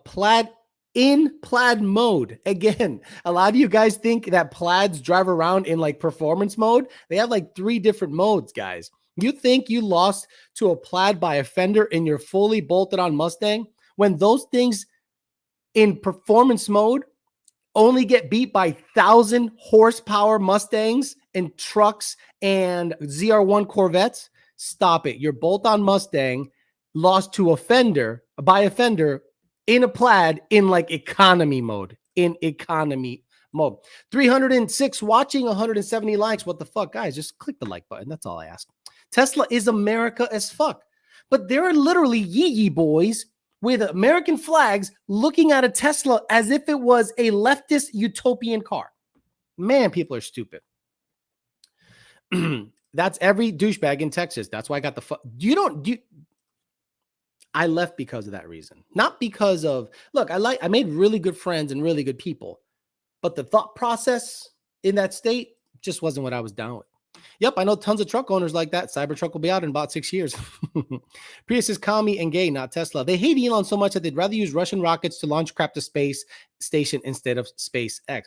Plaid in Plaid mode. Again, a lot of you guys think that Plaids drive around in like performance mode. They have like 3 different modes, guys. You think you lost to a Plaid by a fender in your fully bolted on Mustang when those things in performance mode only get beat by 1,000 horsepower Mustangs and trucks and ZR1 Corvettes? Stop it. Your bolt-on Mustang lost to a fender by a fender in a Plaid in like economy mode. In economy mode. 306 watching, 170 likes. What the fuck, guys? Just click the like button. That's all I ask. Tesla is America as fuck. But there are literally yee boys with American flags looking at a Tesla as if it was a leftist utopian car. Man, people are stupid. That's every douchebag in Texas. That's why I got the I left because of that reason. Not because of, look, I made really good friends and really good people, but the thought process in that state just wasn't what I was down with. Yep, I know tons of truck owners like that. Cybertruck will be out in about 6 years. Prius is commie and gay, not Tesla. They hate Elon so much that they'd rather use Russian rockets to launch crap to space station instead of SpaceX.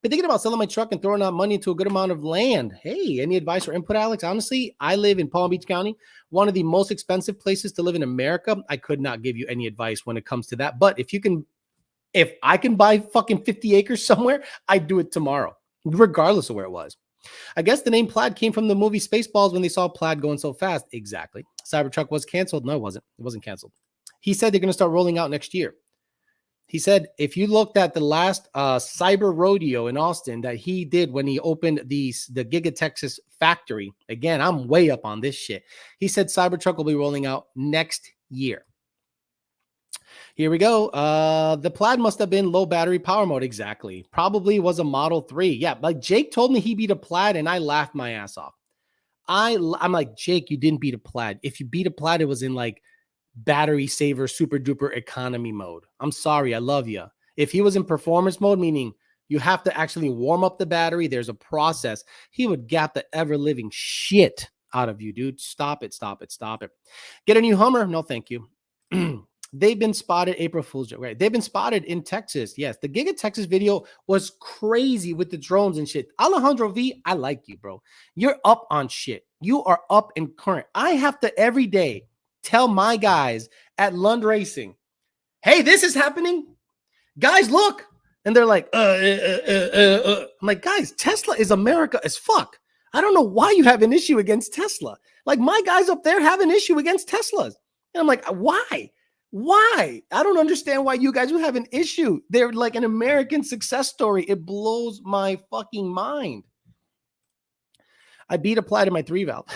Been thinking about selling my truck and throwing out money into a good amount of land. Hey, any advice or input, Alex? Honestly, I live in Palm Beach County, one of the most expensive places to live in America. I could not give you any advice when it comes to that. But if I can buy fucking 50 acres somewhere, I'd do it tomorrow, regardless of where it was. I guess the name Plaid came from the movie Spaceballs when they saw Plaid going so fast. Exactly. Cybertruck was canceled. No, it wasn't. It wasn't canceled. He said they're going to start rolling out next year. He said, if you looked at the last cyber rodeo in Austin that he did when he opened the Giga Texas factory, again, I'm way up on this shit. He said Cybertruck will be rolling out next year. Here we go. The Plaid must have been low battery power mode. Exactly. Probably was a Model 3. Yeah, like Jake told me he beat a Plaid and I laughed my ass off. I'm like, Jake, you didn't beat a Plaid. If you beat a Plaid, it was in like battery saver, super duper economy mode. I'm sorry. I love you. If he was in performance mode, meaning you have to actually warm up the battery, there's a process, he would gap the ever living shit out of you, dude. Stop it. Stop it. Stop it. Get a new Hummer. No, thank you. They've been spotted April Fool's joke, right? They've been spotted in Texas. Yes, the Giga Texas video was crazy with the drones and shit. Alejandro V, I like you, bro. You're up on shit. You are up and current. I have to every day tell my guys at Lund Racing, hey, this is happening. Guys, look. And they're like, I'm like, guys, Tesla is America as fuck. I don't know why you have an issue against Tesla. Like my guys up there have an issue against Teslas. And I'm like, why? Why? I don't understand why you guys would have an issue. They're like an American success story. It blows my fucking mind. I beat a Plaid in my 3-valve.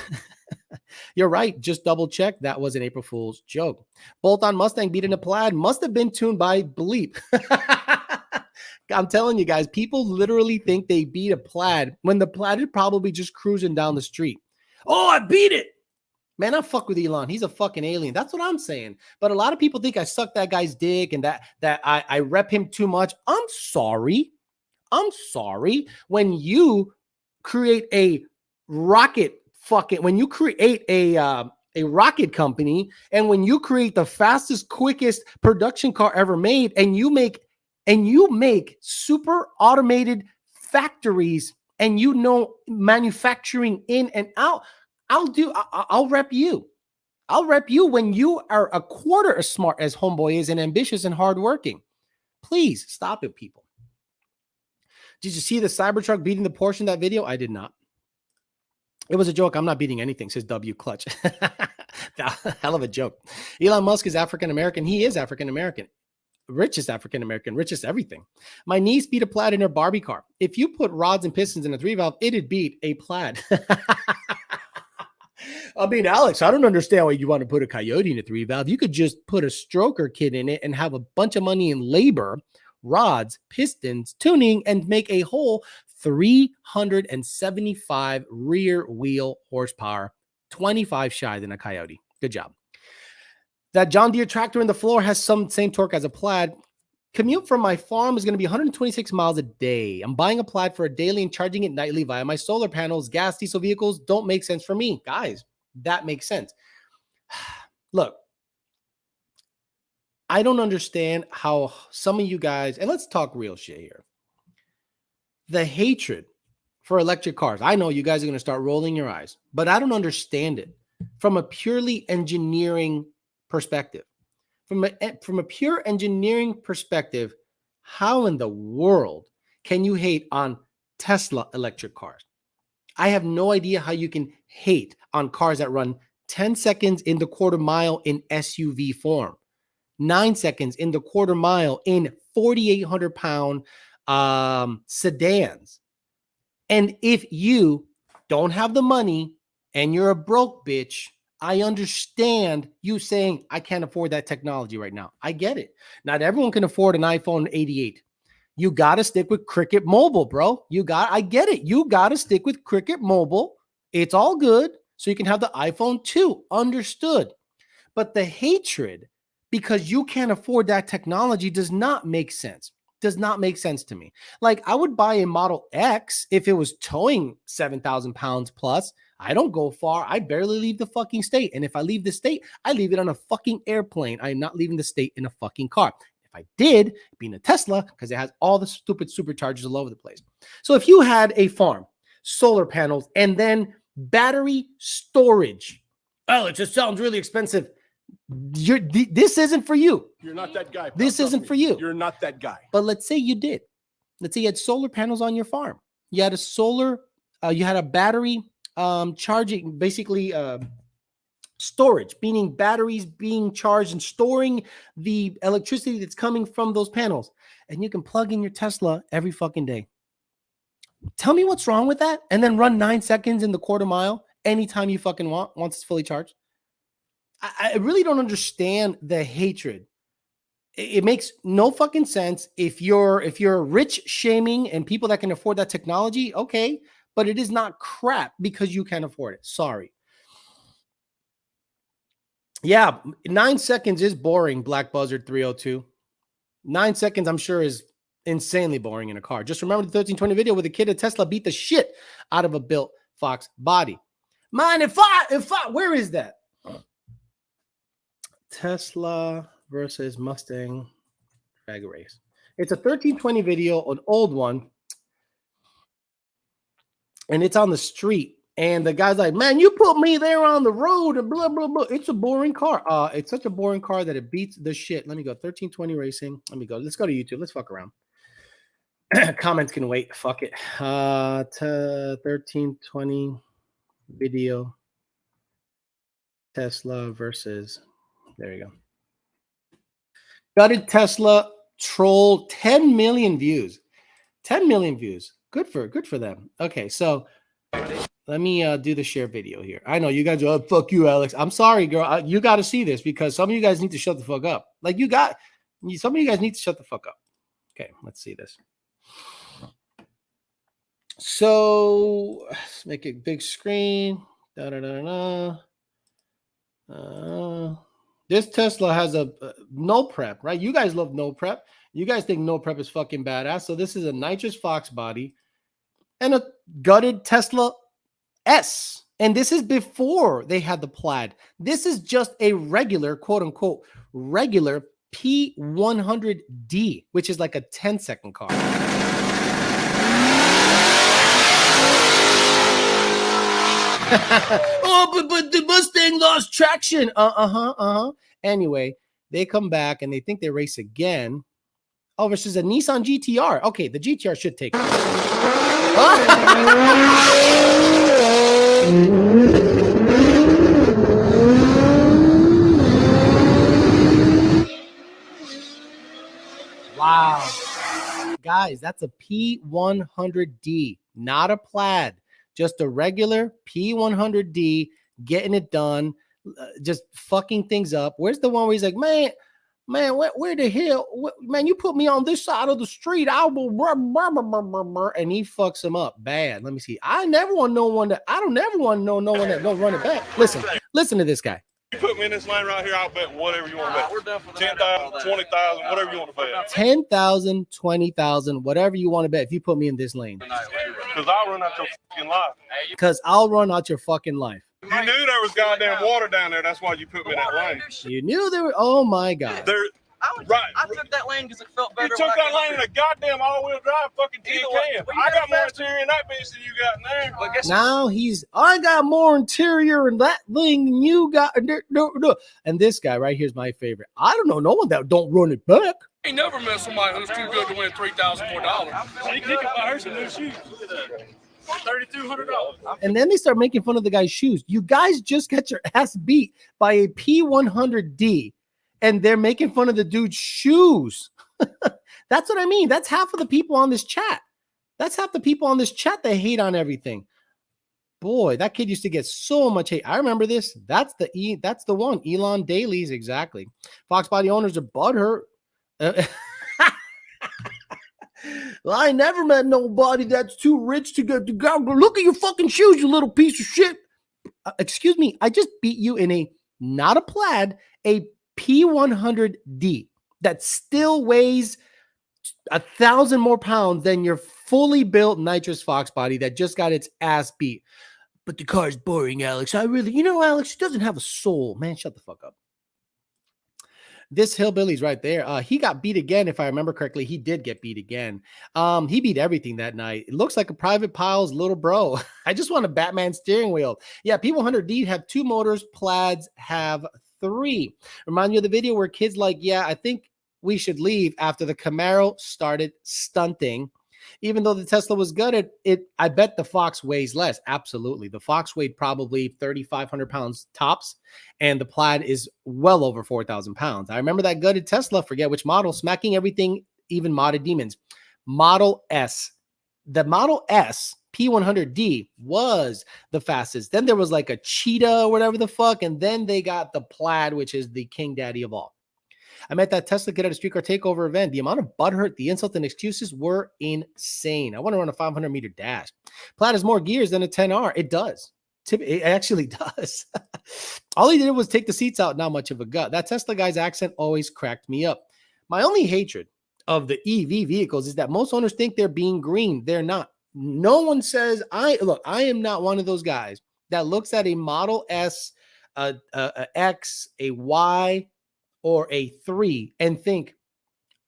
You're right. Just double check. That was an April Fool's joke. Bolt-on Mustang beating a Plaid must have been tuned by Bleep. I'm telling you guys, people literally think they beat a Plaid when the Plaid is probably just cruising down the street. Oh, I beat it. Man, I fuck with Elon. He's a fucking alien. That's what I'm saying. But a lot of people think I suck that guy's dick and that I rep him too much. I'm sorry. I'm sorry. When you create a rocket when you create a rocket company and when you create the fastest, quickest production car ever made and you make super automated factories and manufacturing in and out, I'll rep you. I'll rep you when you are a quarter as smart as Homeboy is and ambitious and hardworking. Please stop it, people. Did you see the Cybertruck beating the Porsche in that video? I did not. It was a joke. I'm not beating anything, says W Clutch. Hell of a joke. Elon Musk is African-American. He is African-American. richest African-American, richest everything. My niece beat a Plaid in her Barbie car. If you put rods and pistons in a 3-valve, it'd beat a Plaid. I mean, Alex, I don't understand why you want to put a Coyote in a 3-valve. You could just put a stroker kit in it and have a bunch of money in labor, rods, pistons, tuning, and make a whole 375 rear wheel horsepower, 25 shy than a Coyote. Good job. That John Deere tractor in the floor has some same torque as a Plaid. Commute from my farm is going to be 126 miles a day. I'm buying a Plaid for a daily and charging it nightly via my solar panels. Gas, diesel vehicles don't make sense for me. Guys, that makes sense. Look, I don't understand how some of you guys, and let's talk real shit here. The hatred for electric cars. I know you guys are going to start rolling your eyes, but I don't understand it from a purely engineering perspective. From a pure engineering perspective, how in the world can you hate on Tesla electric cars? I have no idea how you can hate on cars that run 10 seconds in the quarter mile in SUV form, 9 seconds in the quarter mile in 4,800 pound sedans. And if you don't have the money and you're a broke bitch, I understand you saying, I can't afford that technology right now. I get it. Not everyone can afford an iPhone 88. You got to stick with Cricket Mobile, bro. I get it. You got to stick with Cricket Mobile. It's all good. So you can have the iPhone 2. Understood. But the hatred because you can't afford that technology does not make sense. Does not make sense to me. Like, I would buy a Model X if it was towing 7,000 pounds plus. I don't go far. I barely leave the fucking state. And if I leave the state, I leave it on a fucking airplane. I am not leaving the state in a fucking car. If I did, it'd be in a Tesla because it has all the stupid superchargers all over the place. So if you had a farm, solar panels, and battery storage, oh, it just sounds really expensive. This isn't for you. You're not that guy. This isn't for you. You're not that guy. But let's say you did. Let's say you had solar panels on your farm. You had a solar, you had a battery charging, basically storage, meaning batteries being charged and storing the electricity that's coming from those panels. And you can plug in your Tesla every fucking day. Tell me what's wrong with that. And then run 9 seconds in the quarter mile anytime you fucking want, once it's fully charged. I really don't understand the hatred. It makes no fucking sense. If you're rich shaming and people that can afford that technology, okay, but it is not crap because you can't afford it. Sorry. Yeah, 9 seconds is boring, Black Buzzard 302. 9 seconds, I'm sure, is insanely boring in a car. Just remember the 1320 video where the kid at Tesla beat the shit out of a built Fox body. Man, if I, where is that? Tesla versus Mustang drag race. It's a 1320 video, an old one, and it's on the street. And the guy's like, man, you put me there on the road and blah, blah, blah. It's a boring car. It's such a boring car that it beats the shit. Let me go. 1320 racing. Let me go. Let's go to YouTube. Let's fuck around. Comments can wait. Fuck it. 1320 video. Tesla versus. There you go. Gutted Tesla troll, 10 million views. 10 million views. Good for them. Okay, so let me do the share video here. I know you guys are, oh, fuck you, Alex. I'm sorry, girl. You got to see this because some of you guys need to shut the fuck up. Like some of you guys need to shut the fuck up. Okay, let's see this. So let's make it big screen. This Tesla has a no prep, right? You guys love no prep. You guys think no prep is fucking badass. So this is a nitrous Fox body and a gutted Tesla S. And this is before they had the Plaid. This is just a regular, quote unquote, regular P100D, which is like a 10-second car. Oh, but the Mustang lost traction. Anyway, they come back and they think they race again. Oh, versus a Nissan GTR. Okay, the GTR should take it. Guys, that's a P100D, not a plaid, just a regular P100D, getting it done, just fucking things up. Where's the one where he's like, man, where the hell, man, you put me on this side of the street, I will, and he fucks him up bad. Let me see. I never want no one that, I don't ever want to know no one that don't run it back. Listen to this guy. You put me in this lane right here, I'll bet whatever you want to bet. We're done for 10,000, 20,000, whatever you want to bet. 10,000, 20,000, whatever you want to bet if you put me in this lane. Because I'll run out your fucking life. Because I'll run out your fucking life. You knew there was goddamn water down there. That's why you put me in that lane. You knew there were, oh my God. I took that lane because it felt better. You took that lane in a goddamn all-wheel drive fucking tin can. I got more interior in that bitch than you got in there. Well, now I got more interior in that thing than you got. And this guy right here is my favorite. I don't know no one that don't run it back. I ain't never met somebody who's too good to win $3,000 more. She can buy her some new shoes. $3,200. And then they start making fun of the guy's shoes. You guys just got your ass beat by a P100D, and they're making fun of the dude's shoes. That's what I mean. That's half of the people on this chat. That's half the people on this chat that hate on everything. Boy, that kid used to get so much hate. I remember this. That's the one. Elon Dailies, exactly. Fox body owners are butthurt. Well, I never met nobody that's too rich to go. Look at your fucking shoes, you little piece of shit. Excuse me. I just beat you in a, not a plaid, a P100D that still weighs 1,000 more pounds than your fully built nitrous Fox body that just got its ass beat. But the car is boring, Alex. Alex, she doesn't have a soul. Man, shut the fuck up. This hillbilly's right there. He got beat again, if I remember correctly. He did get beat again. He beat everything that night. It looks like a Private Pile's little bro. I just want a Batman steering wheel. Yeah, P100D have 2 motors. Plaids have 3. Remind you of the video where kids like, yeah, I think we should leave after the Camaro started stunting. Even though the Tesla was gutted, I bet the Fox weighs less. Absolutely. The Fox weighed probably 3,500 pounds tops, and the Plaid is well over 4,000 pounds. I remember that gutted Tesla, forget which model, smacking everything, even modded demons. Model S. The Model S P100D was the fastest. Then there was like a Cheetah or whatever the fuck, and then they got the Plaid, which is the king daddy of all. I met that Tesla kid at a streetcar takeover event. The amount of butthurt, the insults, and excuses were insane. I want to run a 500-meter dash. Plaid has more gears than a 10R. It does. It actually does. All he did was take the seats out, not much of a gut. That Tesla guy's accent always cracked me up. My only hatred of the EV vehicles is that most owners think they're being green. They're not. No one says, I am not one of those guys that looks at a Model S, a X, a Y, or a 3 and think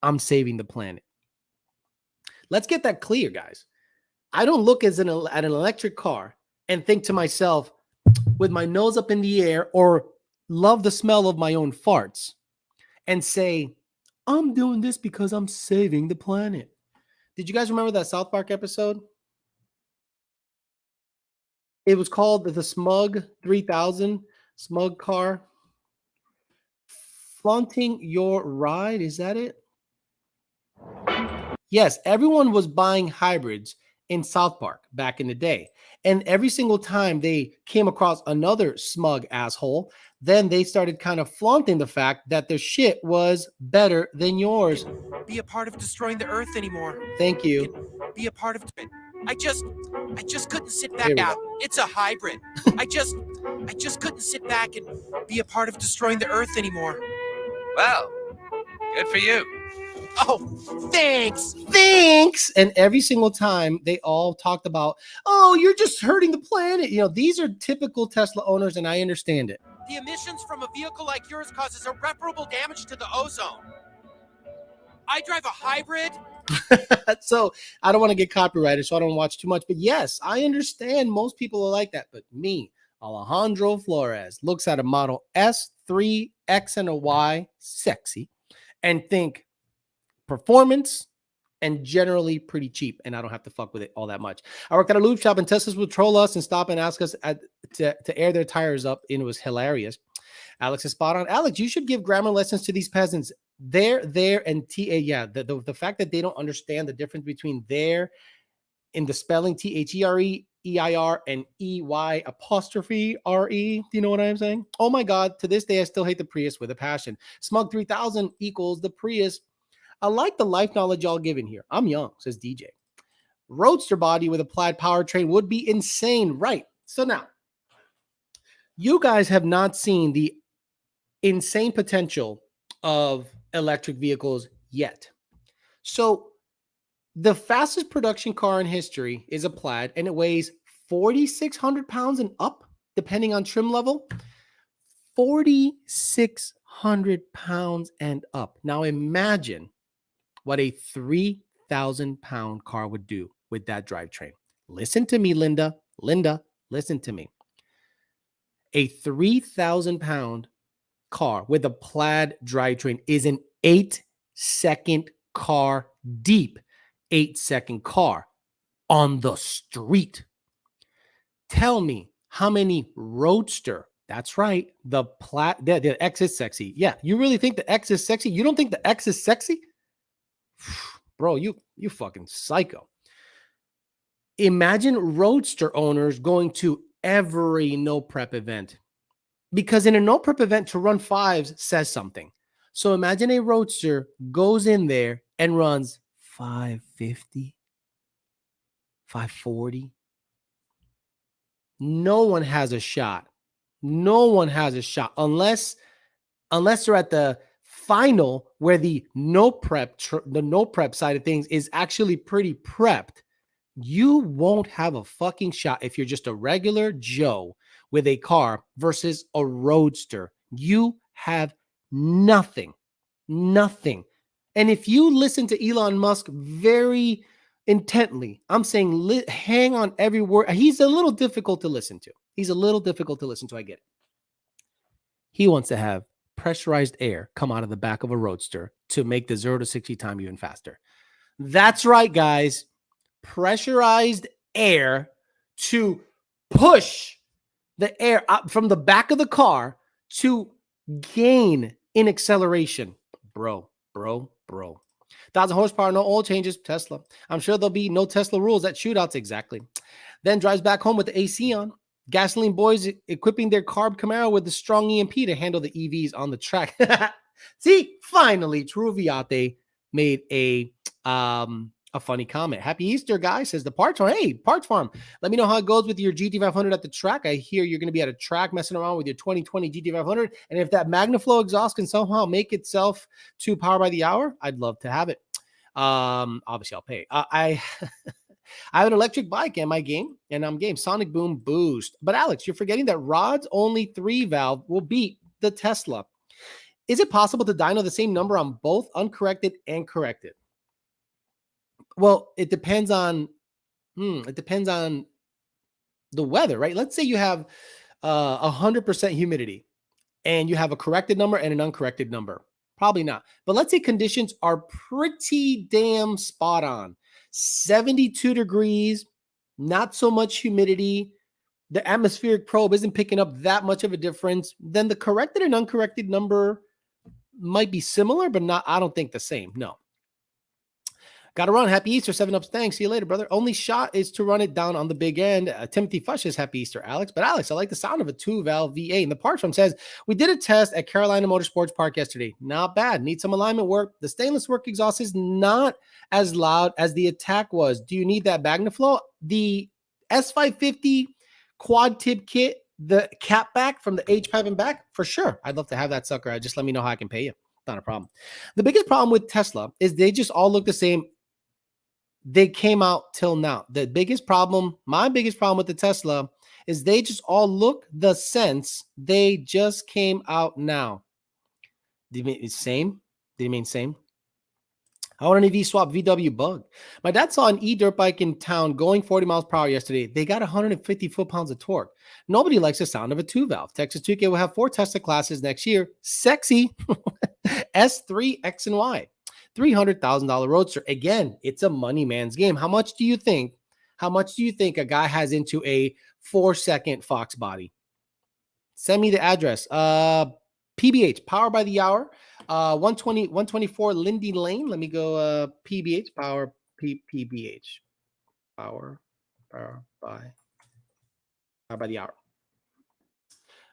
I'm saving the planet. Let's get that clear, guys. I don't look at an electric car and think to myself with my nose up in the air or love the smell of my own farts and say, I'm doing this because I'm saving the planet. Did you guys remember that South Park episode? It was called the Smug 3000, Smug car. Flaunting your ride, is that it? Yes, everyone was buying hybrids in South Park back in the day. And every single time they came across another smug asshole, then they started kind of flaunting the fact that their shit was better than yours. Be a part of destroying the earth anymore. Thank you. Be a part of it. I just couldn't sit back out. It's a hybrid. I just couldn't sit back and be a part of destroying the earth anymore. Well, good for you. Oh, thanks. And every single time they all talked about, oh, you're just hurting the planet. You know, these are typical Tesla owners, and I understand it. The emissions from a vehicle like yours causes irreparable damage to the ozone. I drive a hybrid. So I don't want to get copyrighted, so I don't watch too much. But yes, I understand most people are like that. But me, Alejandro Flores, looks at a Model S, 3, X, and a Y, sexy, and think performance and generally pretty cheap, and I don't have to fuck with it all that much. I worked at a lube shop, and Teslas would troll us and stop and ask us to air their tires up, and it was hilarious. Alex is spot on. Alex, you should give grammar lessons to these peasants. there and TA. Yeah, the fact that they don't understand the difference between there in the spelling THERE, EIR, and EY apostrophe RE. Do you know what I'm saying? Oh my God, to this day, I still hate the Prius with a passion. Smug 3000 equals the Prius. I like the life knowledge y'all giving here. I'm young, says DJ. Roadster body with applied powertrain would be insane, right? So now, you guys have not seen the insane potential of electric vehicles yet. So the fastest production car in history is a Plaid, and it weighs 4,600 pounds and up, depending on trim level. 4,600 pounds and up. Now imagine what a 3,000-pound car would do with that drivetrain. Listen to me, Linda. Linda, listen to me. A 3,000-pound car with a Plaid drivetrain is an 8-second car deep. 8-second car on the street. Tell me how many Roadster, that's right, the X is sexy. Yeah, you really think the X is sexy? You don't think the X is sexy? Bro, you fucking psycho. Imagine Roadster owners going to every no prep event, because in a no prep event to run fives says something. So imagine a Roadster goes in there and runs 550, 540. No one has a shot. No one has a shot unless they're at the final where the no prep side of things is actually pretty prepped. You won't have a fucking shot if you're just a regular Joe with a car versus a Roadster. You have nothing. Nothing. And if you listen to Elon Musk very intently, I'm saying hang on every word. He's a little difficult to listen to. I get it. He wants to have pressurized air come out of the back of a Roadster to make the 0 to 60 time even faster. That's right, guys. Pressurized air to push the air up from the back of the car to gain in acceleration. Bro. 1,000 horsepower, no oil changes, Tesla. I'm sure there'll be no Tesla rules at shootouts, exactly. Then drives back home with the AC on. Gasoline boys equipping their carb Camaro with the strong EMP to handle the EVs on the track. See, finally, True Viate made a funny comment. Happy Easter, guys, says the Parts Farm. Hey, Parts Farm, let me know how it goes with your GT500 at the track. I hear you're going to be at a track messing around with your 2020 GT500. And if that MagnaFlow exhaust can somehow make itself to Power by the Hour, I'd love to have it. Obviously, I'll pay. I have an electric bike in my game, and I'm game. Sonic Boom Boost. But Alex, you're forgetting that Rod's only 3-valve will beat the Tesla. Is it possible to dyno the same number on both uncorrected and corrected? Well, it depends on the weather, right? Let's say you have 100% humidity and you have a corrected number and an uncorrected number. Probably not. But let's say conditions are pretty damn spot on. 72 degrees, not so much humidity. The atmospheric probe isn't picking up that much of a difference. Then the corrected and uncorrected number might be similar, but not, I don't think the same. No. Got to run. Happy Easter. 7-Ups. Thanks. See you later, brother. Only shot is to run it down on the big end. Timothy Fush says happy Easter, Alex. But Alex, I like the sound of a 2-valve V8. And the Parts Farm says, we did a test at Carolina Motorsports Park yesterday. Not bad. Need some alignment work. The stainless work exhaust is not as loud as the Attack was. Do you need that MagnaFlow? The S550 quad tip kit, the cap back from the H-pipe and back, for sure. I'd love to have that sucker. Just let me know how I can pay you. Not a problem. The biggest problem with Tesla is they just all look the same. They came out till now. The biggest problem, my biggest problem with the Tesla is they just all look the sense. They just came out now. Do you mean same? Do you mean same? I want an EV swap VW Bug. My dad saw an e-dirt bike in town going 40 miles per hour yesterday. They got 150 foot-pounds of torque. Nobody likes the sound of a 2-valve. Texas 2K will have 4 Tesla classes next year. Sexy. S3, X, and Y. $300,000 Roadster. Again, it's a money man's game. How much do you think a guy has into a 4-second Fox body? Send me the address. PBH, Power by the Hour. 120, 124 Lindy Lane. Let me go PBH power PBH power by the hour.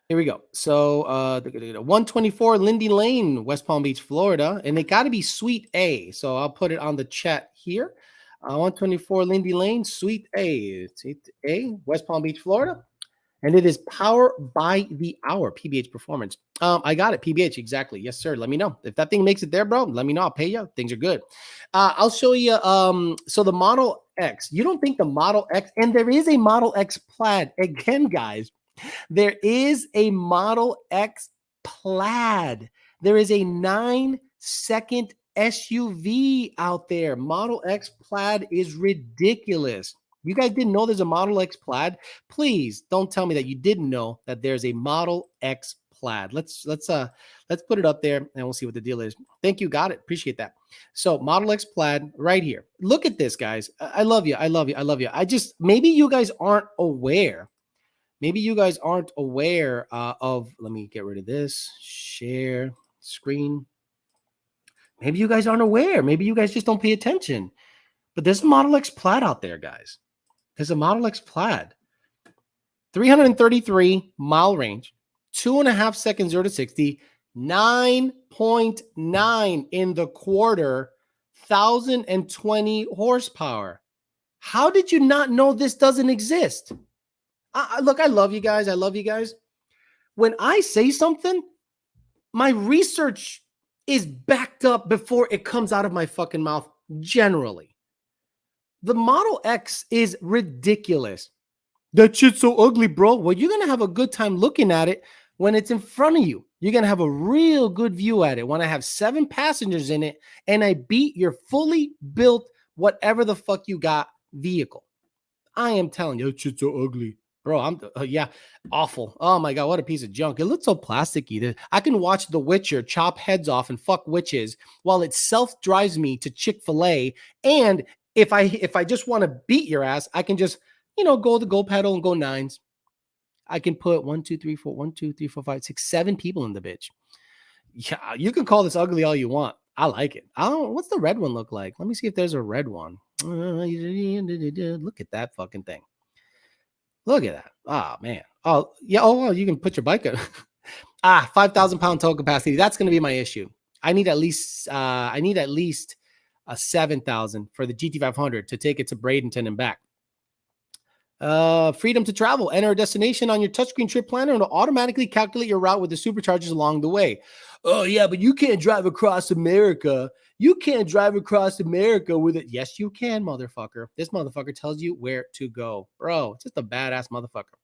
Here we go. So 124 Lindy Lane, West Palm Beach, Florida, and it got to be Suite A. So I'll put it on the chat here. 124 Lindy Lane, Suite A. Suite A, West Palm Beach, Florida. And it is power by the hour, PBH performance. I got it, PBH, exactly. Yes, sir. Let me know. If that thing makes it there, bro, let me know. I'll pay you. Things are good. I'll show you. So the Model X, you don't think the Model X, and there is a Model X Plaid. Again, guys, there is a Model X Plaid. There is a 9-second SUV out there. Model X Plaid is ridiculous. You guys didn't know there's a Model X Plaid? Please don't tell me that you didn't know that there's a Model X Plaid. Let's put it up there and we'll see what the deal is. Thank you. Got it. Appreciate that. So Model X Plaid right here. Look at this, guys. I love you. I love you. I love you. I just, maybe you guys aren't aware. Maybe you guys aren't aware of, let me get rid of this, share screen. Maybe you guys aren't aware. Maybe you guys just don't pay attention. But there's a Model X Plaid out there, guys. There's a Model X Plaid. 333 mile range, 2.5 seconds 0 to 60, 9.9 in the quarter, 1,020 horsepower. How did you not know this doesn't exist? Look, I love you guys. I love you guys. When I say something, my research is backed up before it comes out of my fucking mouth, generally. The Model X is ridiculous. That shit's so ugly, bro. Well, you're going to have a good time looking at it when it's in front of you. You're going to have a real good view at it. When I have 7 passengers in it and I beat your fully built, whatever the fuck you got, vehicle. I am telling you, that shit's so ugly. Bro, yeah, awful. Oh my God, what a piece of junk. It looks so plasticky. I can watch The Witcher chop heads off and fuck witches while it self-drives me to Chick-fil-A. And if I just want to beat your ass, I can just, go the go pedal and go 9s. I can put 1, 2, 3, 4, 1, 2, 3, 4, 5, 6, 7 people in the bitch. Yeah, you can call this ugly all you want. I like it. What's the red one look like? Let me see if there's a red one. Look at that fucking thing. Look at that. Oh, man. Oh, yeah. Oh, you can put your bike up. 5,000 pound tow capacity. That's going to be my issue. I need at least a 7,000 for the GT500 to take it to Bradenton and back. Freedom to travel. Enter a destination on your touchscreen trip planner and it'll automaticcally calculate your route with the superchargers along the way. Oh, yeah, but you can't drive across America. You can't drive across America with it. Yes, you can, motherfucker. This motherfucker tells you where to go. Bro, it's just a badass motherfucker.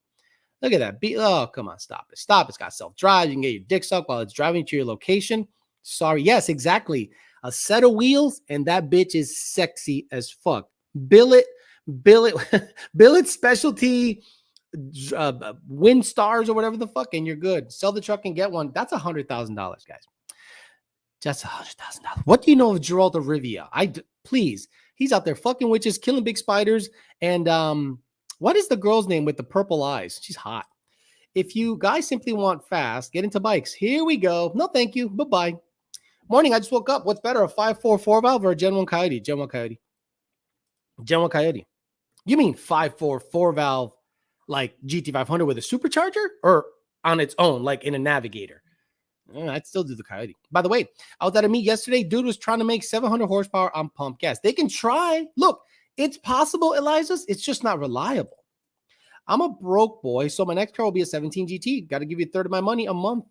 Look at that. Oh, come on. Stop it. Stop. It's got self-drive. You can get your dick sucked while it's driving to your location. Sorry. Yes, exactly. A set of wheels, and that bitch is sexy as fuck. Billet specialty wind stars or whatever the fuck, and you're good. Sell the truck and get one. That's $100,000, guys. Just $100,000. What do you know of Geraldo Rivia? Please. He's out there fucking witches, killing big spiders, and what is the girl's name with the purple eyes? She's hot. If you guys simply want fast, get into bikes. Here we go. No, thank you. Bye-bye. Morning, I just woke up. What's better, a 5.4 valve or a Gen 1 Coyote? Gen 1 Coyote. Gen 1 Coyote. You mean 5.4 valve like GT500 with a supercharger or on its own, like in a Navigator? I'd still do the Coyote. By the way, I was at a meet yesterday. Dude was trying to make 700 horsepower on pump gas. They can try. Look, it's possible, Eliza's. It's just not reliable. I'm a broke boy, so my next car will be a 17 GT. Got to give you a third of my money a month.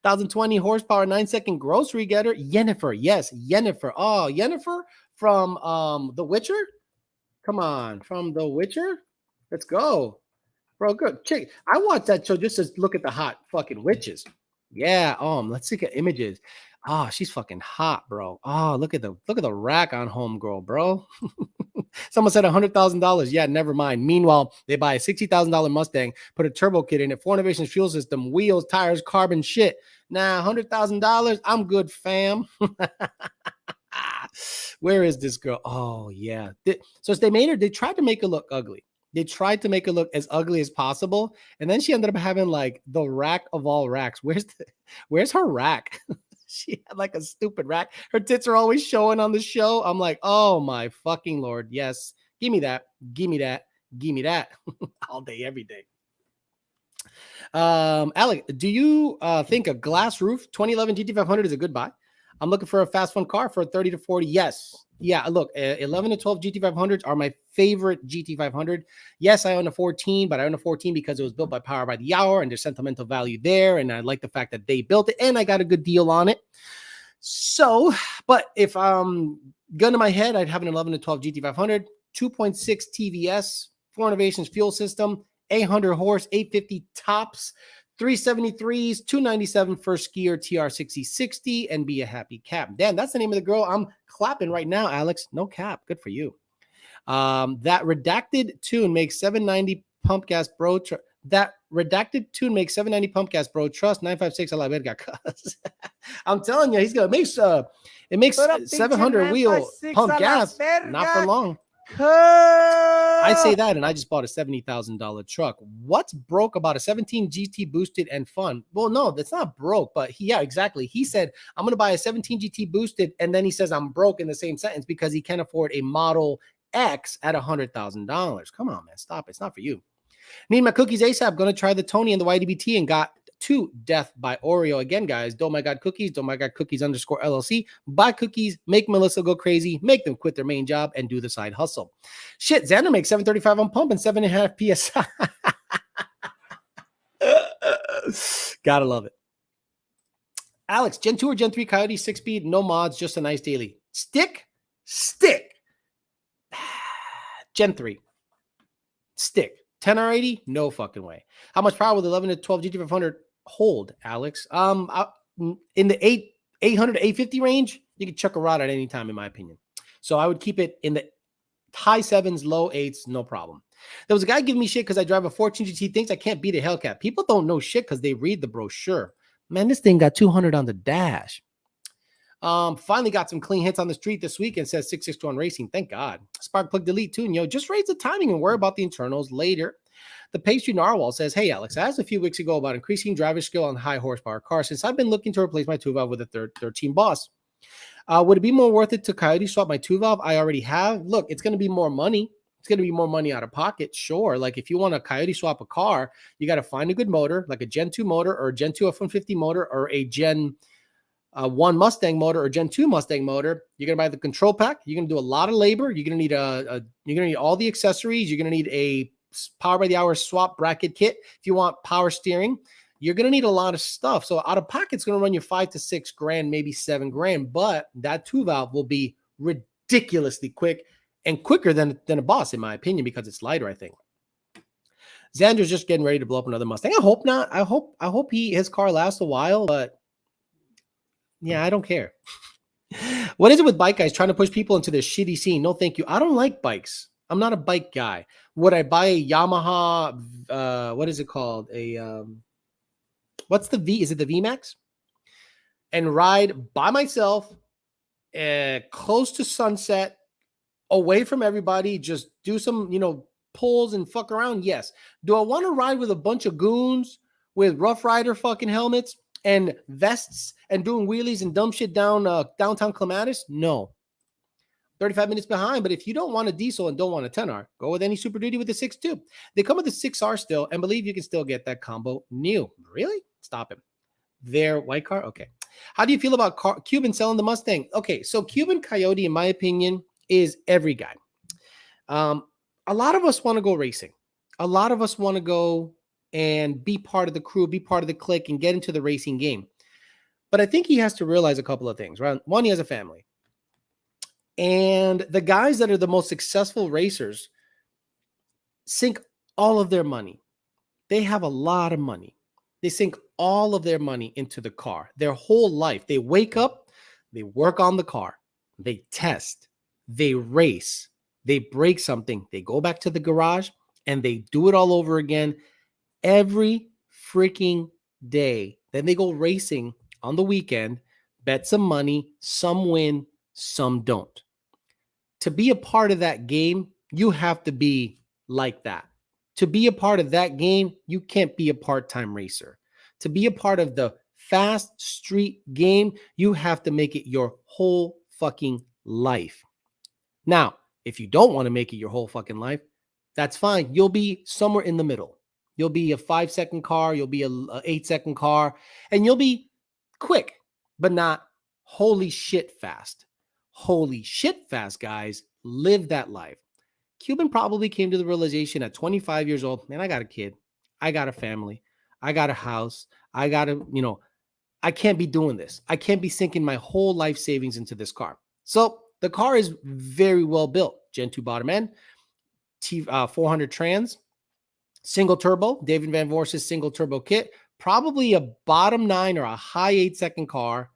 1,020 horsepower, 9-second grocery getter. Yennefer. Yes, Yennefer. Oh, Yennefer from The Witcher? Come on, from The Witcher? Let's go. Bro, good. Chick. I watched that show just to look at the hot fucking witches. Yeah, let's look at images. Oh, she's fucking hot, bro. Oh, look at the rack on homegirl, bro. Someone said $100,000. Yeah, never mind. Meanwhile, they buy a $60,000 Mustang, put a turbo kit in it, 4 innovations fuel system, wheels, tires, carbon shit. Nah, $100,000. I'm good, fam. Where is this girl? Oh, yeah. So they tried to make her look ugly. They tried to make her look as ugly as possible. And then she ended up having like the rack of all racks. Where's her rack? She had like a stupid rack. Her tits are always showing on the show. I'm like, oh my fucking Lord. Yes. Give me that. Give me that. Give me that. All day, every day. Alec, do you think a glass roof 2011 GT500 is a good buy? I'm looking for a fast fun car for 30 to 40. Yes. Yeah, look, 11 to 12 GT500s are my favorite GT500. Yes, I own a 14, but I own a 14 because it was built by Power by the Hour and there's sentimental value there. And I like the fact that they built it and I got a good deal on it. So, but if gun to my head, I'd have an 11 to 12 GT500, 2.6 TVS, 4 innovations fuel system, 800 horse, 850 tops, 373s, 297 first gear TR6060, and be a happy cap. Damn, that's the name of the girl I'm clapping right now, Alex. No cap. Good for you. That redacted tune makes 790 pump gas, bro. That redacted tune makes 790 pump gas, bro. Trust 956 a la verga. I'm telling you, he's gonna make it makes 700 wheel pump gas. Not for long. I say that, and I just bought a $70,000 truck. What's broke about a 17 GT boosted and fun? Well, no, that's not broke, but yeah, exactly. He said, I'm going to buy a 17 GT boosted, and then he says I'm broke in the same sentence because he can't afford a Model X at $100,000. Come on, man, stop. It's not for you. Need my cookies ASAP. Going to try the Tony and the YDBT and got to Death by Oreo. Again, guys, don't my God cookies, don't my God cookies _ LLC. Buy cookies, make Melissa go crazy, make them quit their main job and do the side hustle. Shit, Xander makes 735 on pump and 7.5 PSI. Gotta love it. Alex, Gen 2 or Gen 3 Coyote, 6-speed, no mods, just a nice daily. Stick. Gen 3. Stick. 10R80? No fucking way. How much power will the 11 to 12 GT500 hold, Alex? In the 800 to 850 range, you can chuck a rod at any time, in my opinion. So I would keep it in the high 7s, low 8s, no problem. There was a guy giving me shit because I drive a 14 GT, thinks I can't beat a Hellcat. People don't know shit because they read the brochure. Man, this thing got 200 on the dash. Finally got some clean hits on the street this week and says 662 on racing. Thank God. Spark plug delete tune, yo. Just raise the timing and worry about the internals later. The Pastry Narwhal says, hey, Alex, I asked a few weeks ago about increasing driver skill on high horsepower cars since I've been looking to replace my 2-valve with a 13 Boss. Would it be more worth it to Coyote swap my 2-valve I already have? Look, it's going to be more money. It's going to be more money out of pocket. Sure. Like if you want to Coyote swap a car, you got to find a good motor, like a Gen 2 motor or a Gen 2 F-150 motor or a Gen 1 Mustang motor or Gen 2 Mustang motor. You're going to buy the control pack. You're going to do a lot of labor. You're going to need you're going to need all the accessories. You're going to need a Power by the Hour swap bracket kit. If you want power steering, you're going to need a lot of stuff. So out of pocket, it's going to run you $5 to $6 grand, maybe $7 grand, but that 2-valve will be ridiculously quick and quicker than a Boss, in my opinion, because it's lighter, I think. Xander's just getting ready to blow up another Mustang. I hope not. I hope his car lasts a while, but yeah, I don't care. What is it with bike guys trying to push people into this shitty scene? No, thank you. I don't like bikes. I'm not a bike guy. Would I buy a Yamaha? What is it called? What's the V? Is it the VMAX? And ride by myself, close to sunset, away from everybody. Just do some, pulls and fuck around. Yes. Do I want to ride with a bunch of goons with Rough Rider fucking helmets and vests and doing wheelies and dumb shit down downtown Clematis? No. 35 minutes behind, but if you don't want a diesel and don't want a 10R, go with any Super Duty with the 6.2. They come with the 6R still, and believe you can still get that combo new. Really? Stop him. Their white car? Okay. How do you feel about Cuban selling the Mustang? Okay, so Cuban Coyote, in my opinion, is every guy. A lot of us want to go racing. A lot of us want to go and be part of the crew, be part of the clique, and get into the racing game. But I think he has to realize a couple of things, right? One, he has a family. And the guys that are the most successful racers sink all of their money. They have a lot of money. They sink all of their money into the car, their whole life. They wake up, they work on the car, they test, they race, they break something, they go back to the garage, and they do it all over again every freaking day. Then they go racing on the weekend, bet some money, some win, some don't. To be a part of that game, you have to be like that. To be a part of that game, you can't be a part-time racer. To be a part of the fast street game, you have to make it your whole fucking life. Now, if you don't want to make it your whole fucking life, that's fine. You'll be somewhere in the middle. You'll be a 5-second car, you'll be a 8-second car, and you'll be quick, but not holy shit fast. Holy shit fast, guys. Live that life. Cuban probably came to the realization at 25 years old, man, I got a kid. I got a family. I got a house. I got to, I can't be doing this. I can't be sinking my whole life savings into this car. So the car is very well built. Gen 2 bottom end, 400 trans, single turbo, David Van Voorse's single turbo kit, probably a bottom 9 or a high 8-second car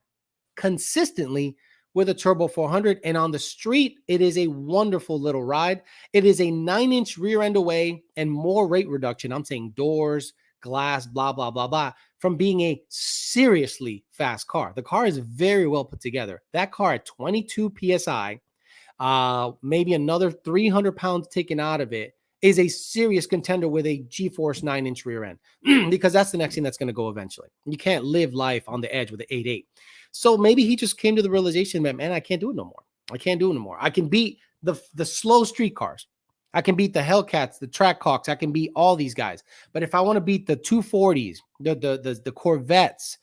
consistently with a turbo 400. And on the street, it is a wonderful little ride. It is a 9-inch rear end away and more rate reduction. I'm saying doors, glass, blah, blah, blah, blah, from being a seriously fast car. The car is very well put together. That car at 22 PSI, maybe another 300 pounds taken out of it, is a serious contender with a G-Force 9-inch rear end because that's the next thing that's going to go eventually. You can't live life on the edge with an 8.8. So maybe he just came to the realization that, man, I can't do it no more. I can't do it no more. I can beat the slow street cars. I can beat the Hellcats, the Trackhawks. I can beat all these guys. But if I want to beat the 240s, the Corvettes,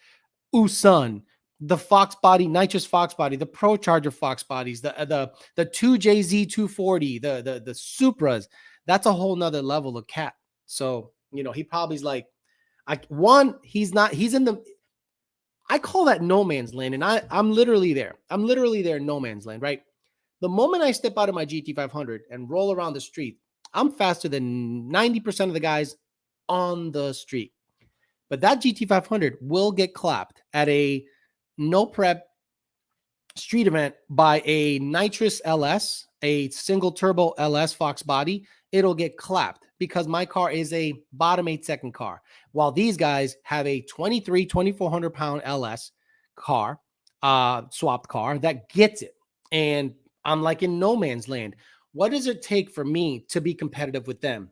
Usun, the Fox body, nitrous Fox body, the Pro Charger Fox bodies, the 2JZ 240, the Supras, that's a whole nother level of cat. So, he probably's like, he's in the, I call that no man's land. And I'm literally there. I'm literally there in no man's land, right? The moment I step out of my GT500 and roll around the street, I'm faster than 90% of the guys on the street. But that GT500 will get clapped at a no prep street event by a nitrous LS, a single turbo LS Fox body. It'll get clapped because my car is a bottom 8-second car, while these guys have a 2,400 pound LS car, swapped car that gets it. And I'm like in no man's land. What does it take for me to be competitive with them?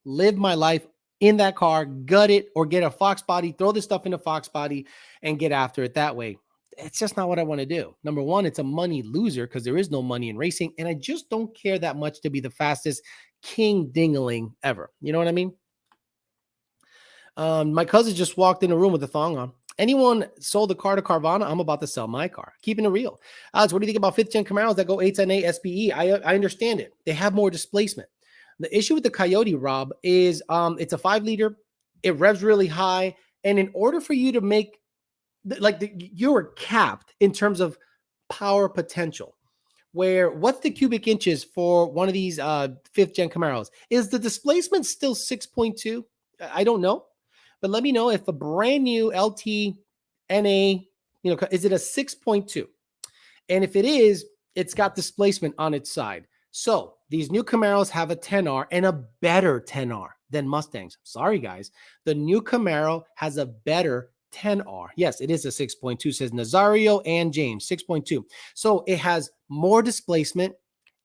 Live my life in that car, gut it, or get a Fox body, throw this stuff in a Fox body and get after it that way. It's just not what I want to do. Number one, it's a money loser because there is no money in racing. And I just don't care that much to be the fastest king dingling ever. You know what I mean? My cousin just walked in a room with a thong on. Anyone sold the car to Carvana? I'm about to sell my car. Keeping it real. Alex, what do you think about 5th gen Camaros that go 810A SPE? I understand it. They have more displacement. The issue with the Coyote, Rob, is it's a 5-liter. It revs really high. And in order for you to make, you are capped in terms of power potential. Where what's the cubic inches for one of these 5th gen Camaros? Is the displacement still 6.2? I don't know. But let me know if a brand new LT NA, is it a 6.2? And if it is, it's got displacement on its side. So these new Camaros have a 10R and a better 10R than Mustangs. Sorry, guys. The new Camaro has a better 10R. Yes, it is a 6.2, says Nazario and James, 6.2. So it has more displacement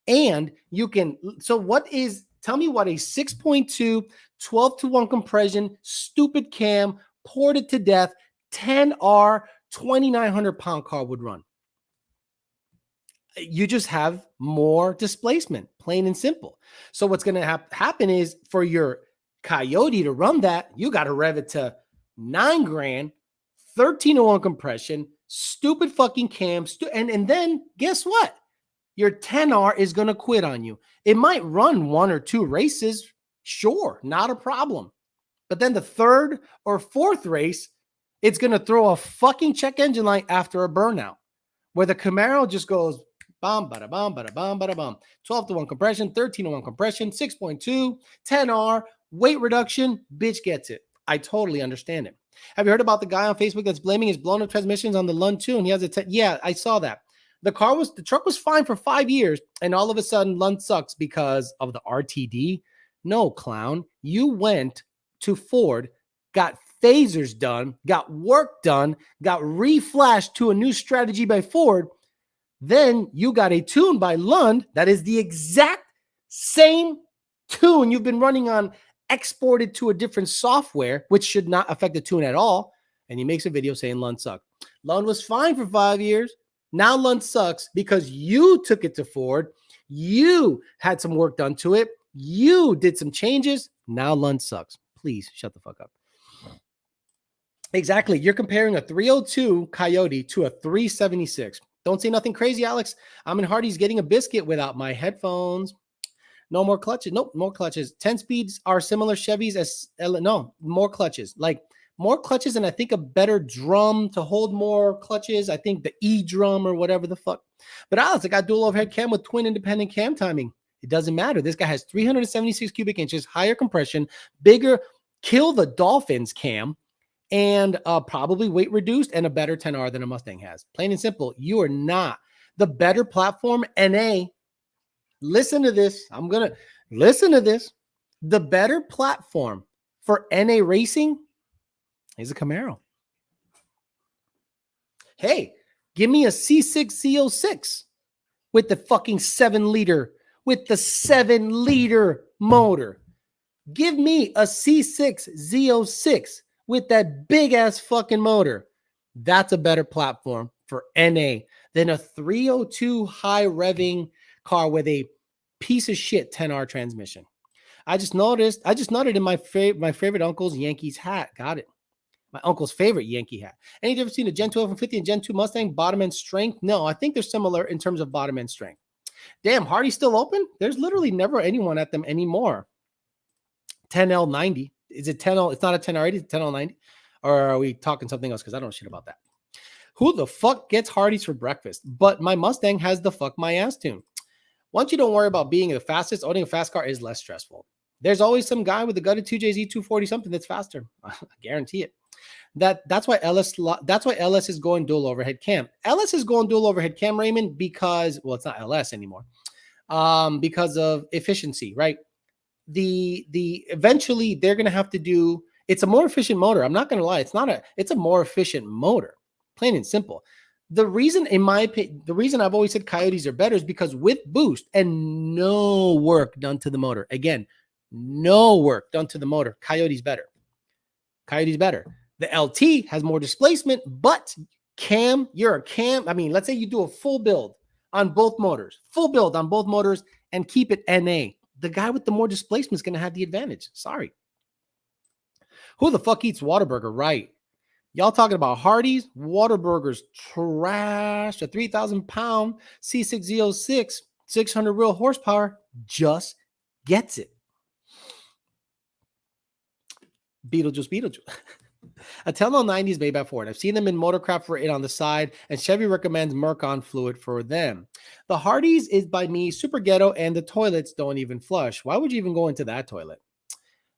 and you can, tell me what a 6.2, 12-to-1 compression, stupid cam, ported to death, 10R, 2,900 pound car would run. You just have more displacement, plain and simple. So what's going to happen is for your Coyote to run that, you got to rev it to $9,000, 13-to-1 compression, stupid fucking cam, and then guess what? Your 10R is going to quit on you. It might run 1 or 2 races. Sure, not a problem. But then the 3rd or 4th race, it's going to throw a fucking check engine light after a burnout where the Camaro just goes bam, bada, bam, bada, bam, bada, bam. 12-to-1 compression, 13-to-1 compression, 6.2, 10R, weight reduction, bitch gets it. I totally understand it. Have you heard about the guy on Facebook that's blaming his blown up transmissions on the Lund 2? And he has yeah, I saw that. The truck was fine for 5 years, and all of a sudden Lund sucks because of the RTD. No, clown. You went to Ford, got phasers done, got work done, got reflashed to a new strategy by Ford. Then you got a tune by Lund that is the exact same tune you've been running on, exported to a different software, which should not affect the tune at all. and he makes a video saying Lund sucked. Lund was fine for 5 years. Now Lund sucks because you took it to Ford. You had some work done to it. You did some changes. Now Lund sucks. Please shut the fuck up. Exactly. You're comparing a 302 Coyote to a 376. Don't say nothing crazy, Alex. I'm in Hardee's getting a biscuit without my headphones. No more clutches. Nope, more clutches. 10 speeds are similar Chevys as no, more clutches. Like more clutches, and I think a better drum to hold more clutches. I think the E drum or whatever the fuck. But Alex, I got dual overhead cam with twin independent cam timing. It doesn't matter. This guy has 376 cubic inches, higher compression, bigger, kill the Dolphins cam, and probably weight reduced and a better 10R than a Mustang has. Plain and simple. You are not the better platform. NA, listen to this. I'm going to listen to this. The better platform for NA racing is a Camaro. Hey, give me a C6 Z06 with the fucking 7-liter, with the 7-liter motor. Give me a C6 Z06 with that big ass fucking motor. That's a better platform for NA than a 302 high revving car with a piece of shit 10R transmission. I just noted in my favorite uncle's Yankees hat. Got it. My uncle's favorite Yankee hat. Any difference between a Gen 2 F-150 and Gen 2 Mustang? Bottom end strength? No, I think they're similar in terms of bottom end strength. Damn, Hardee's still open? There's literally never anyone at them anymore. 10L90. Is it 10L? It's not a 10R80, it's 10L90. Or are we talking something else? Because I don't know shit about that. Who the fuck gets Hardee's for breakfast? But my Mustang has the fuck my ass tune. Once you don't worry about being the fastest, owning a fast car is less stressful. There's always some guy with a gutted 2JZ 240 something that's faster. I guarantee it. That's why LS is going dual overhead cam. LS is going dual overhead cam, Raymond, because, well, it's not LS anymore. Because of efficiency, right? The eventually they're gonna have to do, it's a more efficient motor. I'm not gonna lie, it's a more efficient motor, plain and simple. The reason, in my opinion, the reason I've always said Coyotes are better is because with boost and no work done to the motor, again, no work done to the motor, Coyotes better. Coyotes better. The LT has more displacement, but you're a cam. I mean, let's say you do a full build on both motors, and keep it NA. The guy with the more displacement is going to have the advantage. Sorry. Who the fuck eats Whataburger? Right. Y'all talking about Hardee's? Whataburger's trash. A 3,000-pound C6 Z06, 600 real horsepower just gets it. Beetlejuice. A 10L90 is made by Ford. I've seen them in Motorcraft for it on the side, and Chevy recommends Mercon fluid for them. The Hardee's is by me super ghetto, and the toilets don't even flush. Why would you even go into that toilet?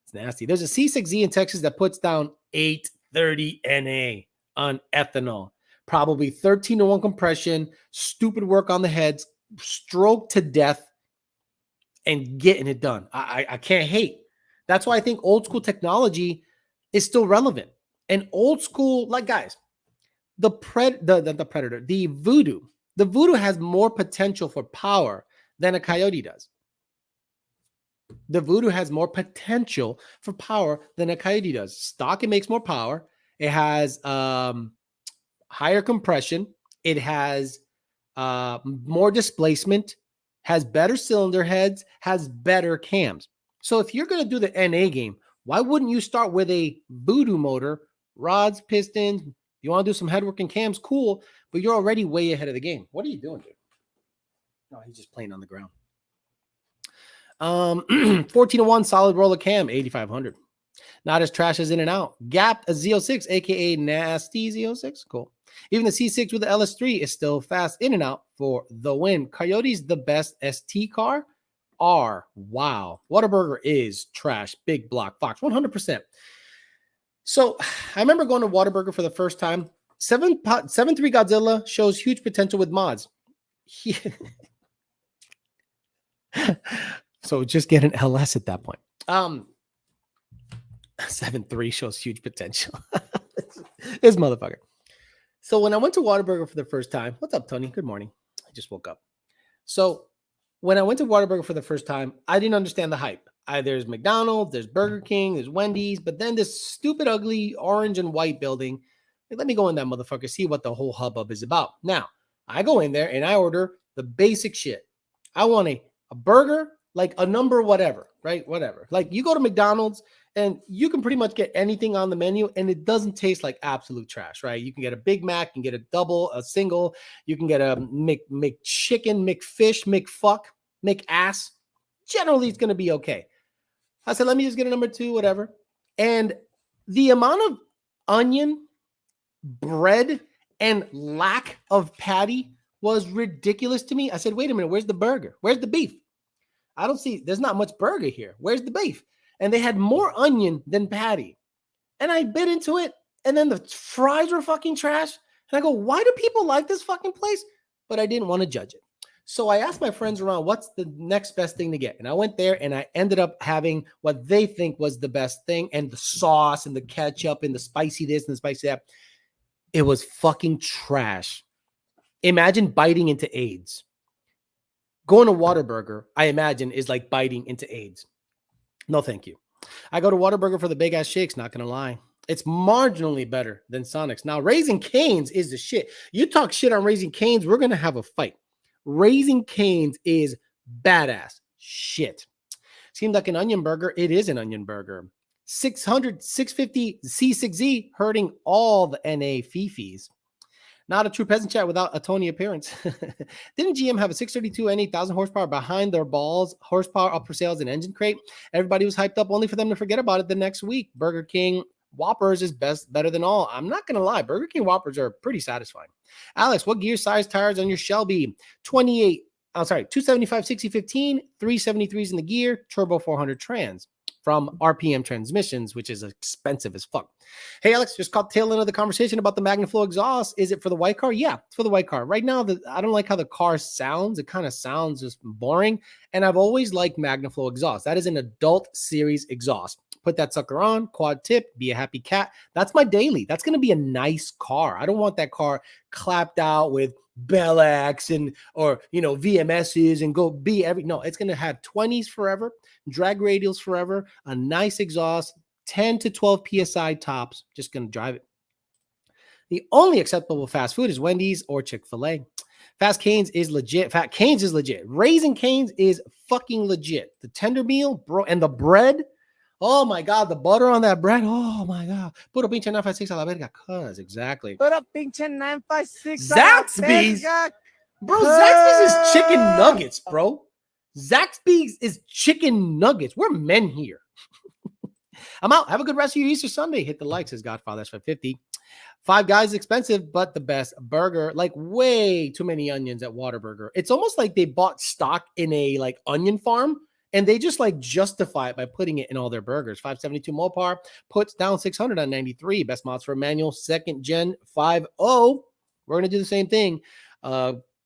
It's nasty. There's a C6Z in Texas that puts down 830 NA on ethanol. Probably 13-to-1 compression, stupid work on the heads, stroke to death, and getting it done. I can't hate. That's why I think old school technology is still relevant. And old school, like guys, the Predator, the Voodoo has more potential for power than a Coyote does. The Voodoo has more potential for power than a Coyote does. Stock, it makes more power. It has higher compression. It has more displacement, has better cylinder heads, has better cams. So if you're going to do the NA game, why wouldn't you start with a Voodoo motor, rods, pistons? You want to do some headwork and cams, cool, but you're already way ahead of the game. What are you doing, dude? No, he's just playing on the ground. 14-to-1 solid roller cam, 8,500. Not as trash as In and Out. Gap a Z06, aka nasty Z06. Cool. Even the C6 with the LS3 is still fast. In and Out for the win. Coyote's the best ST car. Wow. Whataburger is trash. Big block. Fox, 100%. So I remember going to Whataburger for the first time. 7.3 Godzilla shows huge potential with mods. So just get an LS at that point. 7.3 shows huge potential. This motherfucker. So when I went to Whataburger for the first time, what's up, Tony? Good morning. I just woke up. So when I went to Whataburger for the first time, I didn't understand the hype. There's McDonald's, there's Burger King, there's Wendy's, but then this stupid, ugly orange and white building Let me go in that motherfucker, see what the whole hubbub is about. Now, I go in there and I order the basic shit. I want a burger, like a number whatever, right? Whatever. Like you go to McDonald's and you can pretty much get anything on the menu and it doesn't taste like absolute trash, right? You can get a Big Mac, you can get a double, a single, you can get a McChicken, McFish, McFuck, McAss. Generally, it's going to be okay. I said, let me just get a number 2, whatever. And the amount of onion, bread, and lack of patty was ridiculous to me. I said, wait a minute, where's the burger? Where's the beef? I don't see, there's not much burger here. Where's the beef? And they had more onion than patty. And I bit into it, and then the fries were fucking trash. And I go, why do people like this fucking place? But I didn't want to judge it. So I asked my friends around, what's the next best thing to get? And I went there and I ended up having what they think was the best thing, and the sauce and the ketchup and the spicy this and the spicy that. It was fucking trash. Imagine biting into AIDS. Going to Whataburger, I imagine, is like biting into AIDS. No, thank you. I go to Whataburger for the big ass shakes, not going to lie. It's marginally better than Sonic's. Now, Raising Cane's is the shit. You talk shit on Raising Cane's, we're going to have a fight. Raising Cane's is badass shit. Seemed like an onion burger. It is an onion burger. 650 C6Z hurting all the NA fifis. Not a true peasant chat without a Tony appearance. Didn't GM have a 632 N 8,000 horsepower behind their balls, horsepower up for sales and engine crate? Everybody was hyped up only for them to forget about it the next week. Burger King Whoppers is better than all. I'm not going to lie. Burger King Whoppers are pretty satisfying. Alex, what gear size tires on your Shelby? 275 6015, 373s in the gear, turbo 400 trans from RPM Transmissions, which is expensive as fuck. Hey, Alex, just caught the tail end of the conversation about the MagnaFlow exhaust. Is it for the white car? Yeah, it's for the white car. Right now, I don't like how the car sounds. It kind of sounds just boring. And I've always liked MagnaFlow exhaust. That is an adult series exhaust. Put that sucker on, quad tip, be a happy cat. That's my daily. That's going to be a nice car. I don't want that car clapped out with Bell X or VMSs and go be every. No, it's going to have 20s forever, drag radials forever, a nice exhaust, 10 to 12 PSI tops. Just going to drive it. The only acceptable fast food is Wendy's or Chick-fil-A. Fast Cane's is legit. Fat Cane's is legit. Raising Cane's is fucking legit. The tender meal, bro, and the bread. Oh my God, the butter on that bread. Oh my God. Puro pinche 956 a la verga. Cuz, exactly. Puro pinche 956 Zaxby's. Bro, Zaxby's is chicken nuggets, bro. Zaxby's is chicken nuggets. We're men here. I'm out. Have a good rest of your Easter Sunday. Hit the like, says Godfather. That's 550. Five Guys expensive, but the best burger. Like way too many onions at Whataburger. It's almost like they bought stock in a like onion farm. And they just like justify it by putting it in all their burgers. 572 Mopar puts down 600 on 93. Best mods for a manual, second gen 5.0. We're going to do the same thing.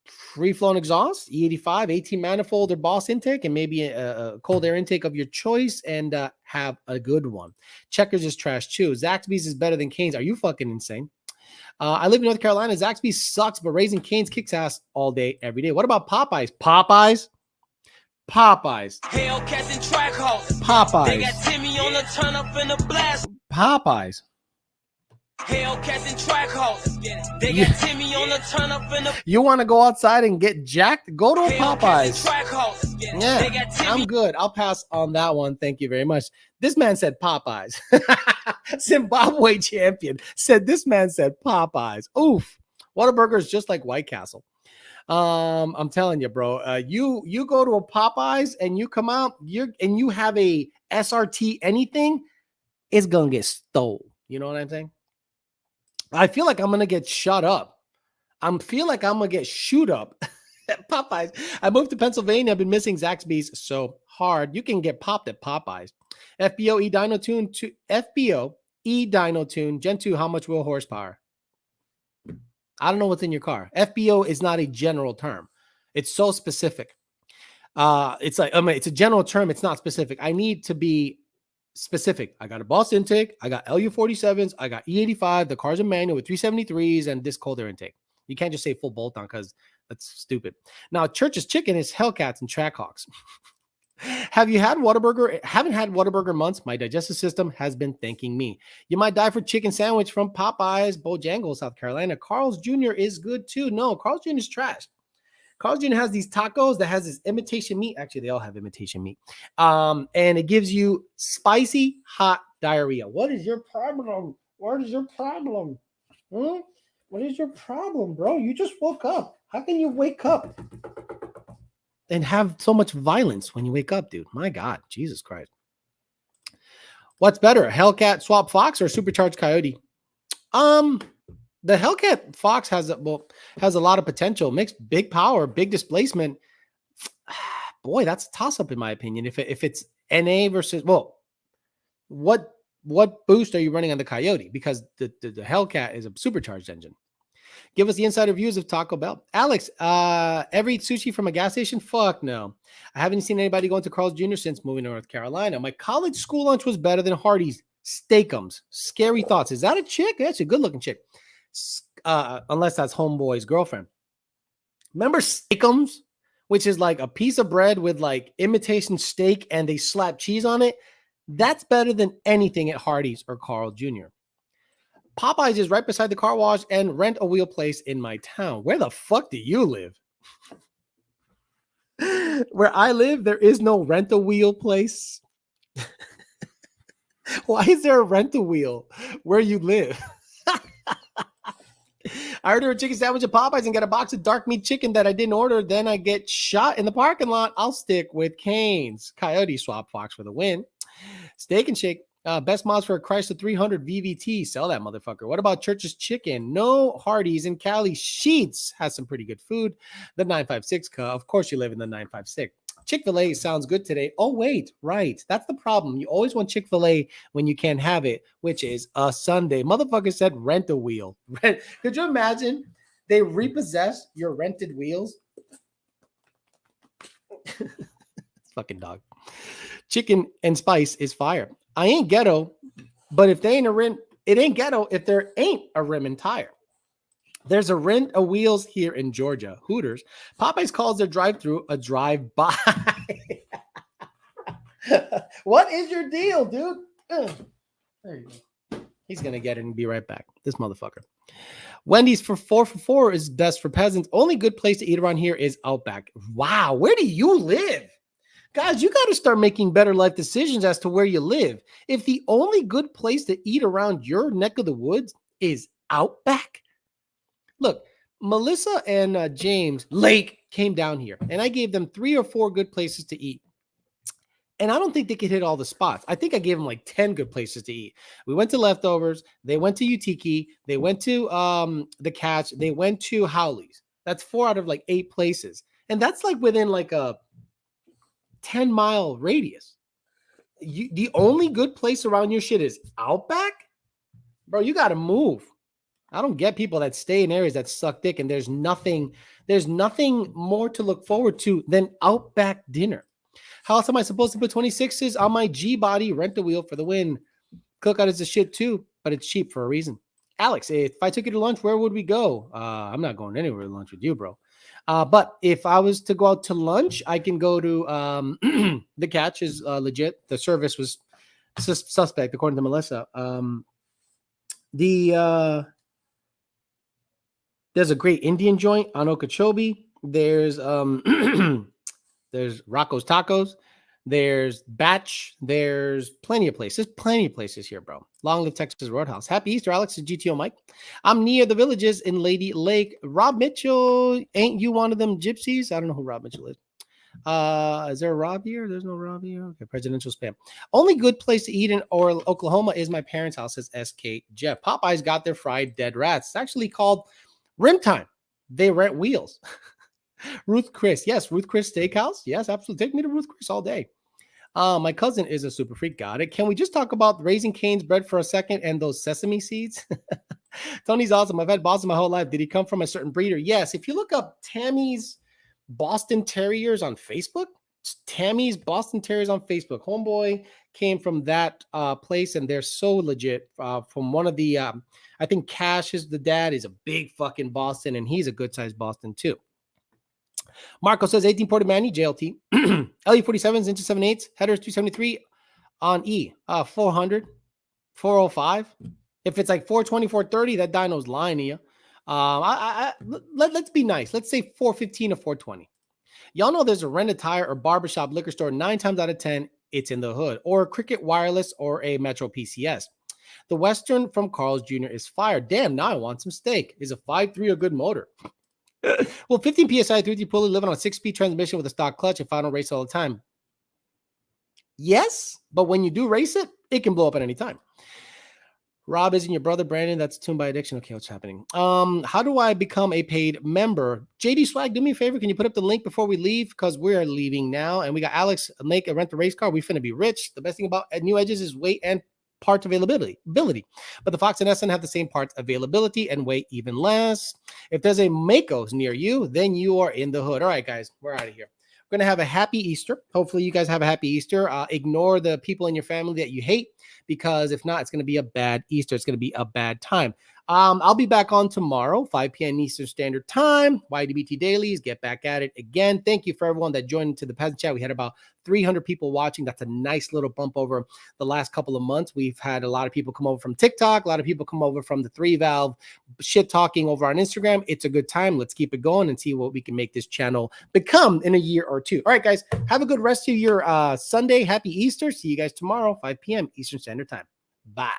Free flown exhaust, E85, 18 manifold or Boss intake, and maybe a cold air intake of your choice, and have a good one. Checkers is trash too. Zaxby's is better than Cane's. Are you fucking insane? I live in North Carolina. Zaxby's sucks, but Raising Cane's kicks ass all day, every day. What about Popeyes? Popeyes. Hellcats and track hawks. Popeyes. They got Timmy on the turn up in the blast. Popeyes. Hellcats and track hawks. They got Timmy on the turn up in the. You want to go outside and get jacked? Go to a Popeyes. Track hawks. Yeah, I'm good. I'll pass on that one. Thank you very much. This man said Popeyes. Zimbabwe champion said this man said Popeyes. Oof. Whataburger is just like White Castle. I'm telling you, bro. You go to a Popeyes and you come out, you have a SRT anything, it's gonna get stole. You know what I'm saying? I feel like I'm gonna get shut up. I feel like I'm gonna get shoot up at Popeyes. I moved to Pennsylvania. I've been missing Zaxby's so hard. You can get popped at Popeyes. FBO E-Dyno Tune to FBO E-Dyno Tune Gen 2. How much wheel horsepower? I don't know what's in your car. FBO is not a general term. It's so specific. It's like, it's a general term. It's not specific. I need to be specific. I got a Boss intake. I got LU47s. I got E85. The car's a manual with 373s and this cold air intake. You can't just say full bolt on because that's stupid. Now, Church's Chicken is Hellcats and Trackhawks. Have you had Whataburger? Haven't had Whataburger in months. My digestive system has been thanking me. You might die for chicken sandwich from Popeyes, Bojangles, South Carolina. Carl's Jr. is good too. No, Carl's Jr. is trash. Carl's Jr. has these tacos that has this imitation meat. Actually, they all have imitation meat. And it gives you spicy, hot diarrhea. What is your problem? What is your problem? What is your problem, bro? You just woke up. How can you wake up and have so much violence when you wake up, dude? My God, Jesus Christ. What's better, a Hellcat Swap Fox or a supercharged Coyote? The Hellcat Fox has a lot of potential, makes big power, big displacement. Boy, that's a toss-up in my opinion. If it's NA versus, well, what boost are you running on the Coyote? Because the Hellcat is a supercharged engine. Give us the insider views of Taco Bell. Alex, ever eat sushi from a gas station? Fuck no. I haven't seen anybody going to Carl's Jr. since moving to North Carolina. My college school lunch was better than Hardee's. Steakums. Scary thoughts. Is that a chick? That's a good-looking chick. Unless that's homeboy's girlfriend. Remember Steakums, which is like a piece of bread with like imitation steak and they slap cheese on it? That's better than anything at Hardee's or Carl Jr. Popeyes is right beside the car wash and rent a wheel place in my town. Where the fuck do you live? Where I live, there is no rent a wheel place. Why is there a rent a wheel where you live? I ordered a chicken sandwich at Popeyes and got a box of dark meat chicken that I didn't order. Then I get shot in the parking lot. I'll stick with Cane's. Coyote Swap Fox for the win. Steak and Shake. Best mods for a Chrysler 300 VVT. Sell that motherfucker. What about Church's Chicken? No Hardee's in Cali. Sheets has some pretty good food. The 956. Of course you live in the 956. Chick-fil-A sounds good today. Oh, wait. Right. That's the problem. You always want Chick-fil-A when you can't have it, which is a Sunday. Motherfucker said rent a wheel. Could you imagine? They repossess your rented wheels. Fucking dog. Chicken and spice is fire. I ain't ghetto, but if they ain't a rim, it ain't ghetto if there ain't a rim and tire. There's a rent a wheels here in Georgia. Hooters. Popeyes calls their drive-through a drive-by. What is your deal, dude? There you go. He's going to get it and be right back. This motherfucker. Wendy's for 4 for 4 is best for peasants. Only good place to eat around here is Outback. Wow. Where do you live? Guys, you got to start making better life decisions as to where you live. If the only good place to eat around your neck of the woods is Outback. Look, Melissa and James Lake came down here, and I gave them 3 or 4 good places to eat. And I don't think they could hit all the spots. I think I gave them like 10 good places to eat. We went to Leftovers. They went to Utiki. They went to The Catch. They went to Howley's. That's 4 out of like 8 places. And that's like within like a 10-mile radius. The only good place around your shit is Outback? Bro, you got to move. I don't get people that stay in areas that suck dick and there's nothing more to look forward to than Outback dinner. How else am I supposed to put 26s on my G-body? Rent a wheel for the win. Cookout is the shit too, but it's cheap for a reason. Alex, if I took you to lunch, where would we go? I'm not going anywhere to lunch with you, bro. But if I was to go out to lunch, I can go to The Catch is legit. The service was suspect, according to Melissa. There's a great Indian joint on Okeechobee. There's there's Rocco's Tacos. There's Batch. There's plenty of places. Plenty of places here, bro. Long live Texas Roadhouse. Happy Easter, Alex. It's GTO Mike. I'm near the Villages in Lady Lake. Rob Mitchell, ain't you one of them gypsies? I don't know who Rob Mitchell is. Is there a Rob here? There's no Rob here. Okay, presidential spam. Only good place to eat in Oklahoma is my parents' house, says SK Jeff. Popeyes got their fried dead rats. It's actually called Rim Time. They rent wheels. Ruth Chris. Yes, Ruth Chris Steakhouse. Yes, absolutely. Take me to Ruth Chris all day. My cousin is a super freak. Got it. Can we just talk about Raising Cane's bread for a second and those sesame seeds? Tony's awesome. I've had Boston my whole life. Did he come from a certain breeder? Yes. If you look up Tammy's Boston Terriers on Facebook, Tammy's Boston Terriers on Facebook, homeboy came from that place, and they're so legit. From one of the, I think Cash is the dad, is a big fucking Boston, and he's a good sized Boston too. Marco says 1840 Manny, JLT. LE47s, inches 7/8, headers 273 on E. 400, 405. If it's like 420, 430, that dyno's lying to you. Let's be nice. Let's say 415 or 420. Y'all know there's a rented tire or barbershop liquor store 9 times out of 10, it's in the hood, or a Cricket Wireless or a Metro PCS. The Western from Carl's Jr. is fire. Damn, now I want some steak. Is a 5.3 a good motor? Well, 15 PSI 3T pulley living on a 6-speed transmission with a stock clutch if I don't race all the time. Yes, but when you do race it, it can blow up at any time. Rob, isn't your brother Brandon? That's tuned by addiction. Okay, what's happening? How do I become a paid member? JD Swag, do me a favor. Can you put up the link before we leave? Because we're leaving now. And we got Alex make a rent the race car. We finna be rich. The best thing about New Edges is weight and parts availability. But the Fox and SN have the same parts availability and weight even less. If there's a Mako's near you, then you are in the hood. All right, guys, we're out of here. We're going to have a happy Easter. Hopefully you guys have a happy Easter. Ignore the people in your family that you hate, because if not, it's going to be a bad Easter. It's going to be a bad time. I'll be back on tomorrow, 5 p.m. Eastern Standard Time. YDBT Dailies, get back at it again. Thank you for everyone that joined into the Peasant Chat. We had about 300 people watching. That's a nice little bump over the last couple of months. We've had a lot of people come over from TikTok. A lot of people come over from the 3-valve shit talking over on Instagram. It's a good time. Let's keep it going and see what we can make this channel become in a year or two. All right, guys, have a good rest of your Sunday. Happy Easter. See you guys tomorrow, 5 p.m. Eastern Standard Time. Bye.